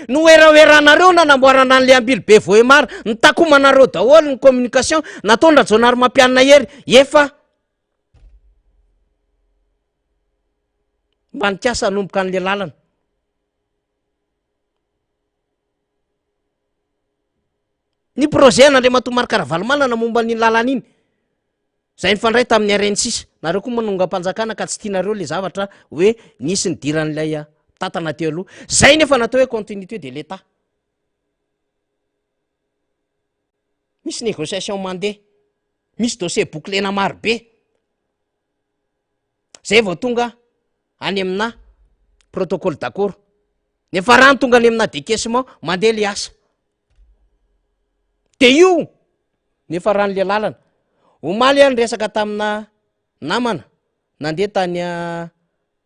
no eraoeranareo nanamboarana an'le ambily be voemara ny takomanareo daholo ny communication natondra jonary mampianina hery efa mba nikasa nomboka an'le lalana ny projet n'Andriamatoa Marc Ravalomanana momba ny lalana iny zay nifandray tamin'ny RN6 nareo koa manonga-panjakana ka tsy tianareo le zavatra hoe nisy ny diran'ilay tatana teo aloha zay nefa natao hoe continuité de l'État misy négociation mandeha misy dossier bouclena maro be zay vao tonga any amina protocole d'accord nefa rano tonga any amina décaissement mandeha le asa de io nefa rano le lalana omaly any resaka tamina namana nandeha tany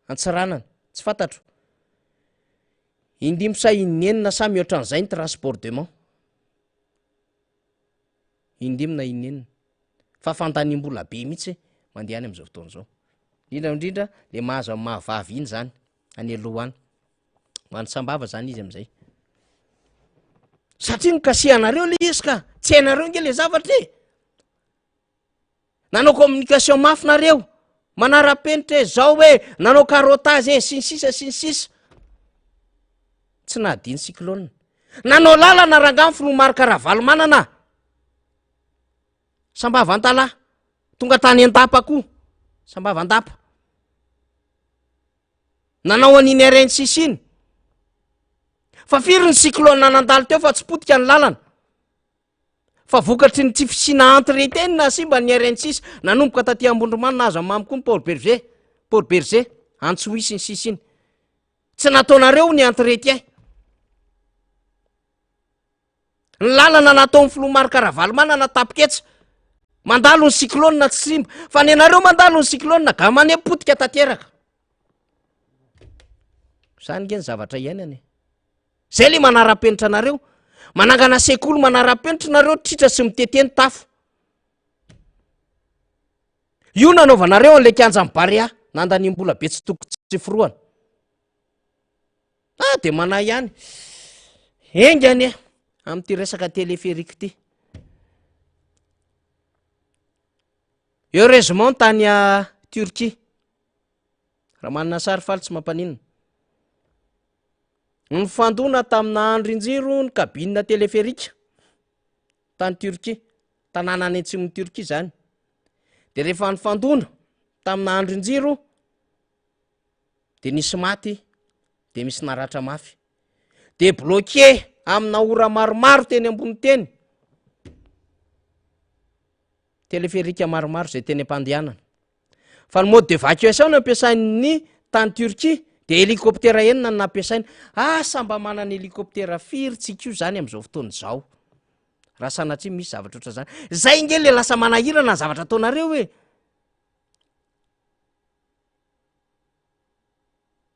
Antsiranana tsy fantatro indimsa inenina samy ohatran'izay ny transportement indimina inenina fa fantaniam-bola be mihitsy mandeha any am'izao fotoana zao indrindra le mahazo amin'ny mahavavy iny zany any aloha any many sambava zany izy am'izay satria ny kasihanareo le izy ka tsy hainareo nge le zavatra nanao communication mafinareo manara-penitra zao hoe nanao carotage sy ny sisa sy ny sisa tsy nahadiny cyclone nanao lalana rangamy filoha Marc Ravalomanana sambava antala tonga tany an-dapa koa sambava an-dapa nanao an'iny RN6 iny fa firy ny cyclone nanandalo teo fa tsy potika ny lalana fa vokatry ny tsy fisina entretien na simba ny RN6 nanomboka taty Ambondromano nahazo mamy koa ny Port Berger Antsohihy sy ny sisa iny tsy nataonareo ny entretien ny lalana nataon'ny filoha Marc Ravalomanana tapiketsa mandalo ny cyclone na tsy simba fa ny anareo mandalo ny cyclone ga manepotika tanteraka zany nge ny zavatra iainany zay le manara-penitra anareo manangana sekoly manara-penitra nareo tritra sy miteteny tafo io nanaovanareo an'le kianja ny Barea nandaniam-bola be tsy toko tsy foroana de mana ihany engany am'ty resaka téléphérique ty heureusement tany Turquie raha manana sary faly tsy mampaninina ny fandona tamina andrin-jiro ny kabinina téléphérique tany Turquie tanàna any antsimony Turquie zany de rehefa ny fandona tamina andrin-jiro de nisy maty de misy naratra mafy de bloqué amina ora maromaro teny ambony teny téléphérique maromaro zay teny am-pandehanana fa ny mode d'évacuation no ampiasain'ny tany Turquie de hélicoptère enina no nampiasaina samba manana hélicoptère firy tsika io zany am'izao fotoana zao raha sanatria misy zavatra oatra zany zay nge le lasa manahirana ny zavatra ataonareo hoe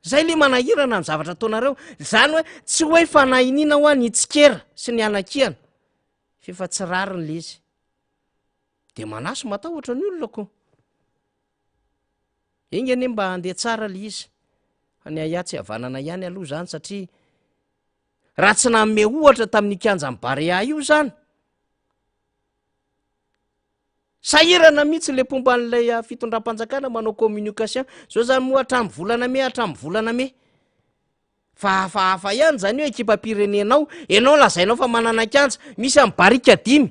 zay le manahirana ny zavatra ataonareo zany hoe tsy hoe fanahinina ho any itsikera sy ny anakihana fefa tsy rariny le izy de manaso matahotra ny olona ko iny ane mba andeha tsara le izy any ayatsy havanana ihany aloha zany satria raha tsy nanome ohatra tamin'ny kianja ny Barea io zany sahirana mihitsy le pomba n'ilay fitondram-panjakana manao communication zao zany moa hatramy volana me fa hafahafa ihany zany hoe ekipa-pirenenao ianao lazainao fa manana kanja misy amin'ny barika 5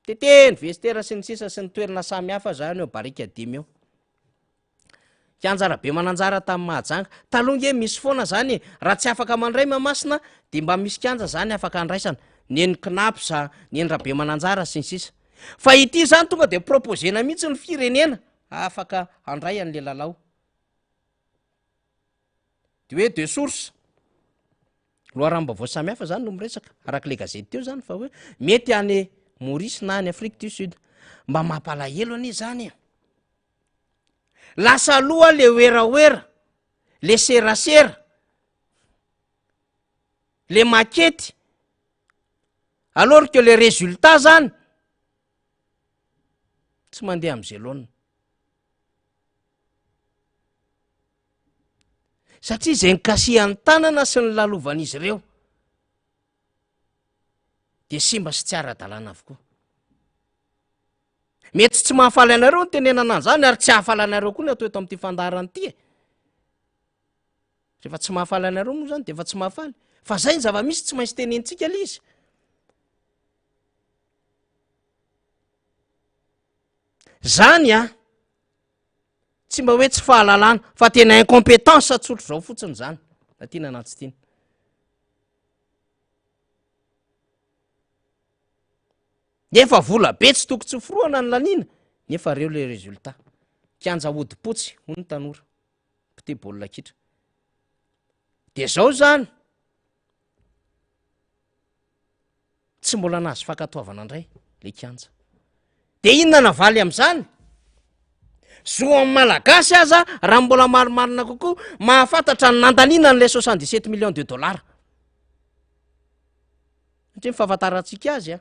teteny vestera sy ny sisa sy ny toerana samy hafa zany eo barika 5 eo kianjara be mananjara tamin'ny mahajanga talonge misy foana zany raha tsy afaka mandray Mahamasina de mba misy kianja zany afaka andraisana neny knapsa nendra be mananjara sy ny sisa fa ity zany tonga de proposena mihitsy ny firenena afaka andray an'le lalao de hoe de source loharamba voa samy hafa zany no miresaka arak'le gazety teo zany fa hoe mety any Maurice na any Afrique du Sud mba mampalahelo anie zany lasa aloha le oeraoera le serasera le maquette alors que le résultat zany tsy mandeha am'izay loana satria zay nikasihan'ny tanana sy ny lalovan'izy ireo de simba sy tsy ara-dalàna avokoa mety tsy mahafaly anareo ny tenenana an'izany ary tsy hahafaly anareo koa ny atao eto amin'ity fandaharana ity rehefa tsy mahafaly anareo moa zany de efa tsy mahafaly fa zay ny zava-misy tsy maintsy tenentsika le izy zany tsy mba hoe tsy fahalalana fa tena incompétence tsotro zao fotsiny zany na tiana na tsy tiana nefa vola be tsy toko tsy foroana ny laniana nefa reo le résultat kianja odi-potsy ho ny tanora mpite baolina kitra de zao zany tsy mbola nahazo fankatoavana indray le kianja de inona navaly am'izany zo amin'ny malagasy aza raha mbola marimarina kokoa mahafantatra ny nandaniana n'le 77 millions de dollars satria mifahafantarantsika azy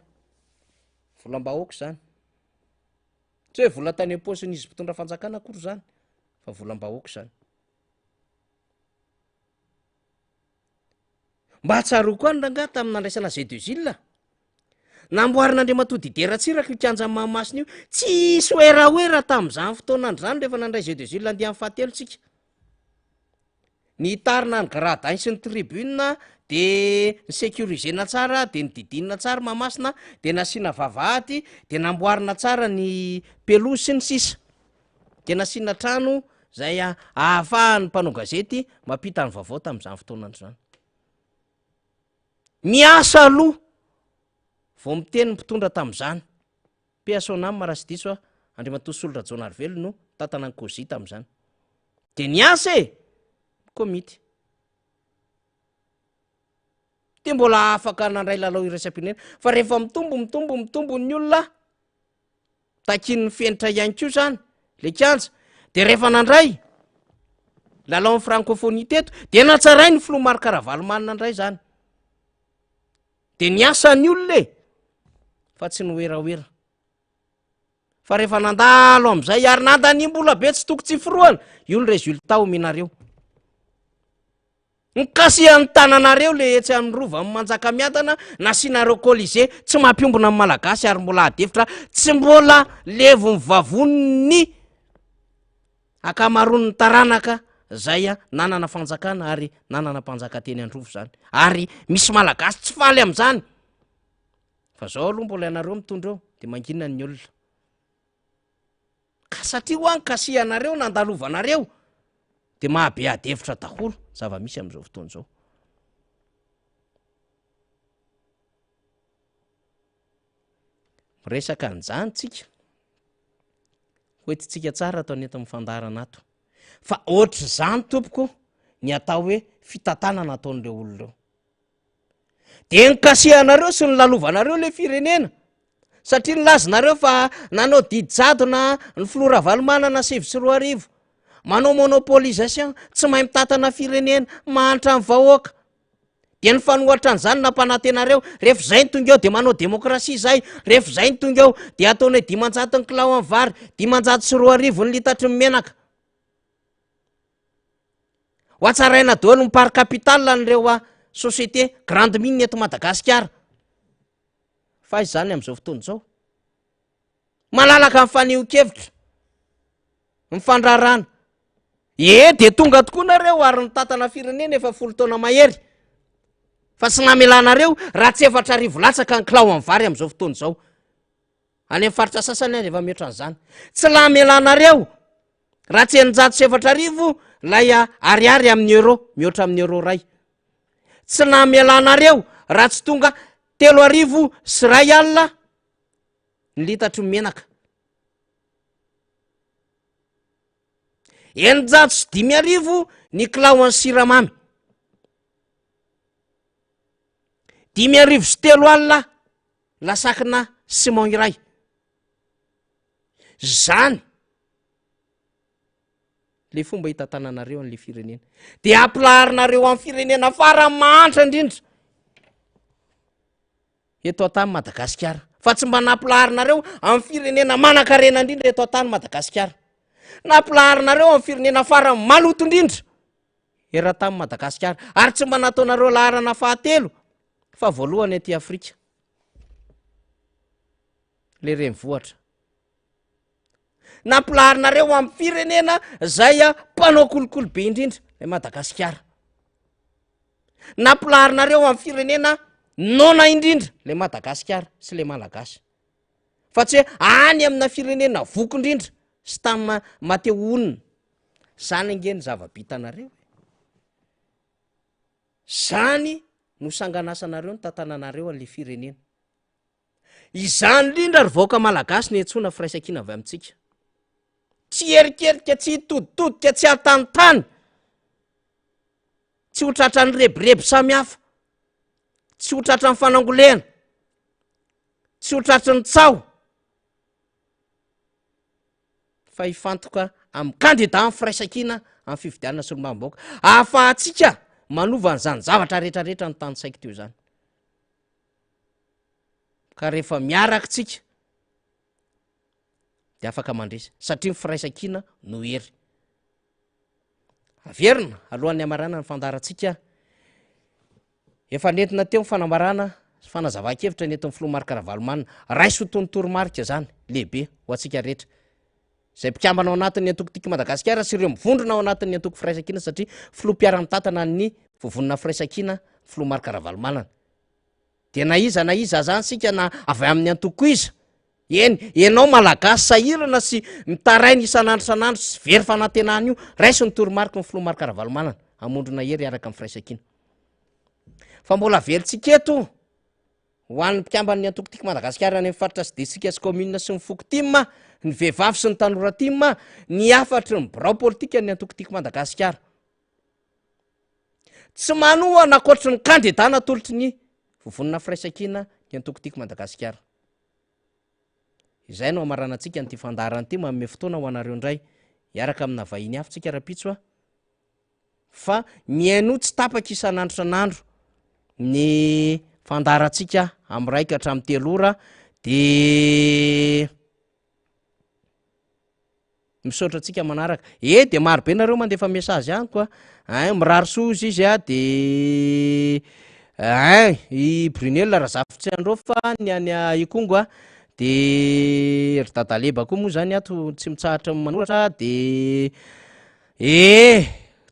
volam-bahoaka zany tsy hoe vola tany am-paosin'izy mpitondra fanjakana akory zany fa volam-bahoaka zany mba hatsaroa koa ny ranga tamin'ny nandraisana G2 namboarin'Andriamatody ideratsiraka io kianja Mahamasina io tsisy oeraoera tamin'izany fotoanandro zany rehefa nandray G2 andeha amin'ny fahatelotsika ny tarina ny gradin sy ny tribune de ny sécurisena tsara de ny didinina tsara Mahamasina de nasiana vavahady de namboarina tsara ny pelouse sy ny sisa de nasiana trano zay ahafahan'ny mpanao gazety mampita ny vaovao tamin'izany fotoanandro zany miasa aloha vao miteny mpitondra tamin'izany PSONAM marasy diso Andriamatoa Solona Jonarvelo no tatana ny kozy tamin'izany de niasa komity de mbola afaka nandray lalao iraisam-pirenena fa rehefa mitombo ny olona takin'ny fenitra ihany koa zany le kianja de rehefa nandray lalao ny francophonie teto de natsaray ny Filoha Marc Ravalomanina nandray zany de niasa ny olona fa tsy noeraoera fa rehefa nandalo am'izay ary nandaniam-bola be tsy toko tsy foroana io ny résultat omenareo nikasihan'ny tananareo le etsy amin'ny rova amin'ny Manjakamiadana nasianareo Colisée tsy mampiombona amin'ny malagasy ary mbola adefitra tsy mbola levo ny vavoniny akamaroan'ny taranaka zay nanana fanjakana ary nanana mpanjakateny androvo zany ary misy malagasy tsy faly am'izany fa zao aloha mbola ianareo mitondra eo de manginona ny olona ka satria ho any kasihanareo nandalovanareo de mahabe adevitra daholo zava-misy am'izao fotoana zao resaka an'izany tsika hoetitsika tsara atao ny eto amin'ny fandaharana ato fa ohatry zany tompoko ny atao hoe fitantanana ataon'ireo olonareo de nikasihanareo sy ny lalovanareo le firenena satria nilazonareo fa nanao didy jadona ny Filoha Ravalomanana 7 manao monopolisation tsy mahay mitatana firenena mahantra amin'ny vahoaka de ny fanohatra an'izany nampanatenareo rehefa zay ny tonga eo de manao demokrasia zay rehefa zay ny tonga eo de ataony 900 ny kilao amin'ny vary 920 ny litatry ny menaka ho atsaraina daholo ny part capital n'ireo société grande mine eto Madagasikara fa izy zany am'izao fotoana zao malalaka mifanio-kevitra mifandrarana de tonga tokoa nareo ary ny tantana firenena efa 10 taona mahery fa sy namelanareo raha tsy efatra arivo latsaka ny kilao amin'ny vary am'izao fotoana izao any amin'ny faritra sasany any efa mihoatra an'izany tsy lamelanareo raha tsy eninjato sy efatra arivo lay ariary amin'ny euro mihoatra amin'ny euro ray tsy namelanareo raha tsy tonga 3 arivo sy ray alina ny litatry menaka eninjato sy 5 arivo ny kilao an'ny siramamy 5 arivo sy 3 alina lasakina simon iray zany le fomba hitantananareo an'le firenena de ampilaharinareo amin'ny firenena fara mahantra indrindra eto atany Madagasikara fa tsy mba nampilaharinareo amin'ny firenena manan-karena indrindra eto atany Madagasikara nampilaharinareo amin'ny firenena fara maloto indrindra eran-tany Madagasikara ary tsy mba nataonareo laharana fahatelo fa voalohany aty Afrika le renivohitra nampilaharinareo amin'ny firenena zay mpanao kolokolo be indrindra le Madagasikara nampilaharinareo amin'ny firenena nona indrindra le Madagasikara sy le malagasy fa tsy hoe any amina firenena voko indrindra sy tany mateo onina zany angeny zava-bitanareo zany no sanganasanareo ny tantananareo an'le firenena izany indrindra ry vahoaka malagasy ny entsona firaisan-kina avy amintsika tsy erikerika tsy hitoditodika tsy hatanitany tsy ho tratra ny rebireby samy hafa tsy ho tratra ny fanangolena tsy ho tratra ny tsao fa hifantoka amin'ny kandida amin'ny firaisan-kina amin'ny fifidianana solomam-bahoaka ahafahantsika manova n'izany zavatra rehetrarehetra ny tany saiko teo zany ka rehefa miaraka tsika de afaka mandresa satria ny firaisan-kina no hery averina alohan'ny amarana ny fandarantsika efa nentina teo ny fanambarana fanazava-kevitra ny eto amin'ny filomarika Ravalomanina raisotony toromarika zany lehibe ho atsika rehetra zay mpikambana ao anatin'ny antokotiky Madagasikara sy ireo mivondrona ao anatin'ny antoko firaisan-kina satria filoam-piara-mitantana ny vovonina firaisan-kina filomarika Ravalomanana de na iza zany sika na avy amin'ny antoko iza enao malagasy sahirana sy mitarainy isanandro sanandro sy very fanantenana io raisy ny toromarika ny filomarika Ravalomanana amondrona hery araka amin'ny firaisan-kina fa mbola veritsika eto ho an'ny mpikamban'ny antokotiky Madagasikara any amin'ny faritra sy desika sy commune sy ny foko timma ny vehivavy sy ny tanora timma ny afatry ny birao politika ny antokotiky Madagasikara tsy manohana ankoatry ny kandidana tolotry ny vovonina firaisan-kina ny antokotiky Madagasikara izay no amaranantsika nyty fandarana ty manome fotoana ho anareo indray hiaraka amina vahiny hafa tsika rapitso fa miaino tsy tapaka isanandro sanandro ny fandarantsika amin'ny raika hatramin'ny 3 ora de misaotra antsika manaraka de marobe nareo mandefa mesazy any koa mirary sozy izy de i Brunel raha zavitsy andreo fa ny any Ikongo de ry dadaleba koa moa zany ato tsy mitsahatra manoratra de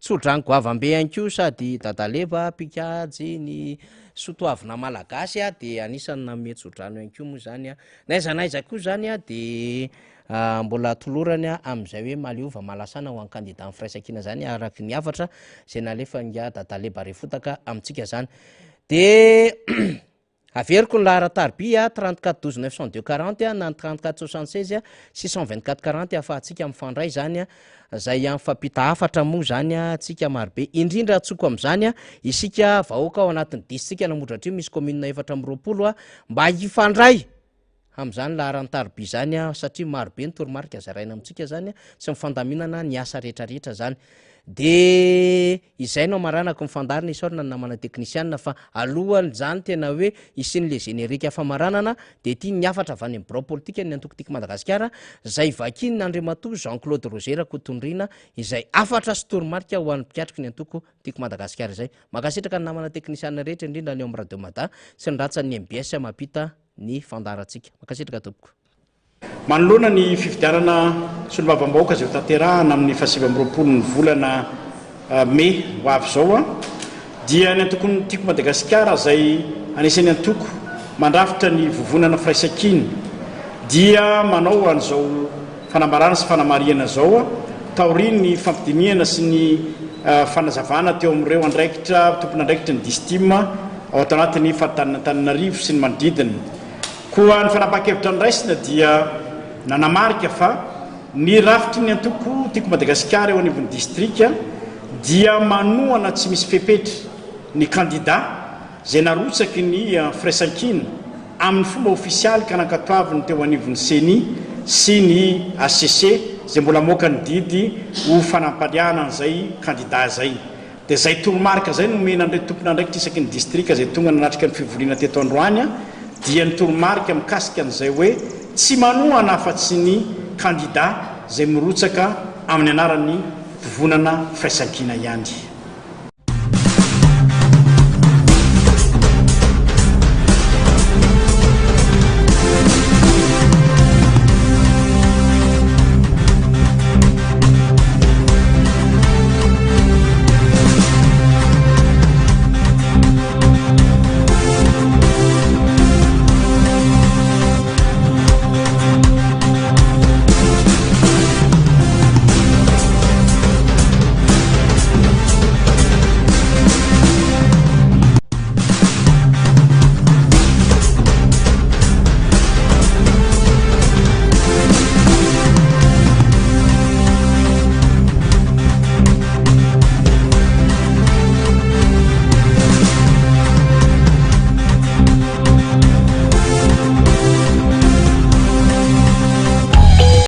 tsodrany goavambe ihany koa sady dadaleba pikajy ny sotoavina malagasy de anisany nanome tsodrano ihany koa moa zany naizanaiza koa zany de mbola tolorany am'izay hoe maliova malasana ho an'ny kandida amin'ny firaisan-kina zany araky ny avatra zay nalefa nga dadaleba refotaka amintsika zany de averiko ny laharatarby 34 12 902 40 na 34 76 624 40 afahantsika mifandray zany zay amin'ny fampita afatra moa zany atsika marobe indrindra atsoko am'izany isika vahoaka ao anatin'ny disitsika namodratrio misy commune efatra am'roapolo mba hifandray am'izany laharantarby zany satria marobe ny toromarika zaraina amintsika zany sy mifandaminana ny asa rehetrarehetra zany de izay no maranako mifandarina isorina ny namana teknisianina fa alohany zany tena hoe isin'le générique famaranana de tia ny afatra avy any amin'ny birao politika ny antokotiky Madagasikara zay vakiny ny Andriamatoa Jean-Claude Roger Kotondrina izay afatra sy toromarika ho an'ny mpiatriky ny antoko tiky Madagasikara zay makasitraka ny namana teknisianina rehetra indrindra ny eo amin'ny radio Mada sy ny ratsan'ny MBS mampita ny fandarantsika makasitraka tompoko. manoloana ny fifidianana solomabam-bahoaka zay ho tanterahana amin'ny 7 ny volana mai ho avy zao a dia ny antokony tiako Madagasikara zay anisan'ny antoko mandrafitra ny vovonana firaisakiny dia manao an'izao fanambarana sy fanamariana zao a taoriny ny fampidiniana sy ny fanazavana teo amin'ireo andraikitra tompon'andraikitra ny distim ao atao anatin'ny Antananarivo sy ny manodidina koa ny fanapakevitra ny raisina dia nanamarika fa ny rafitry ny antoko tiako Madagasikara eo anivon'ny distrika dia manohana tsy misy fepetra ny candidat zay narotsaky ny firaisankina amin'ny fomba ofisialy ka nankatoaviny teo anivon'ny CENI sy ny ACC zay mbola moka ny didy ho fanampaliana an'izay candidat zay dia zay toromarika zay nomena andray tompon'andraikitra isaky ny distrika zay tonga nanatrika ny fivoriana teto Androany a dia ny toromarika mikasika an'izay hoe tsy manohana afa-tsy ny candidat zay mirotsaka amin'ny anaran'ny vovonana firaisankina ihany.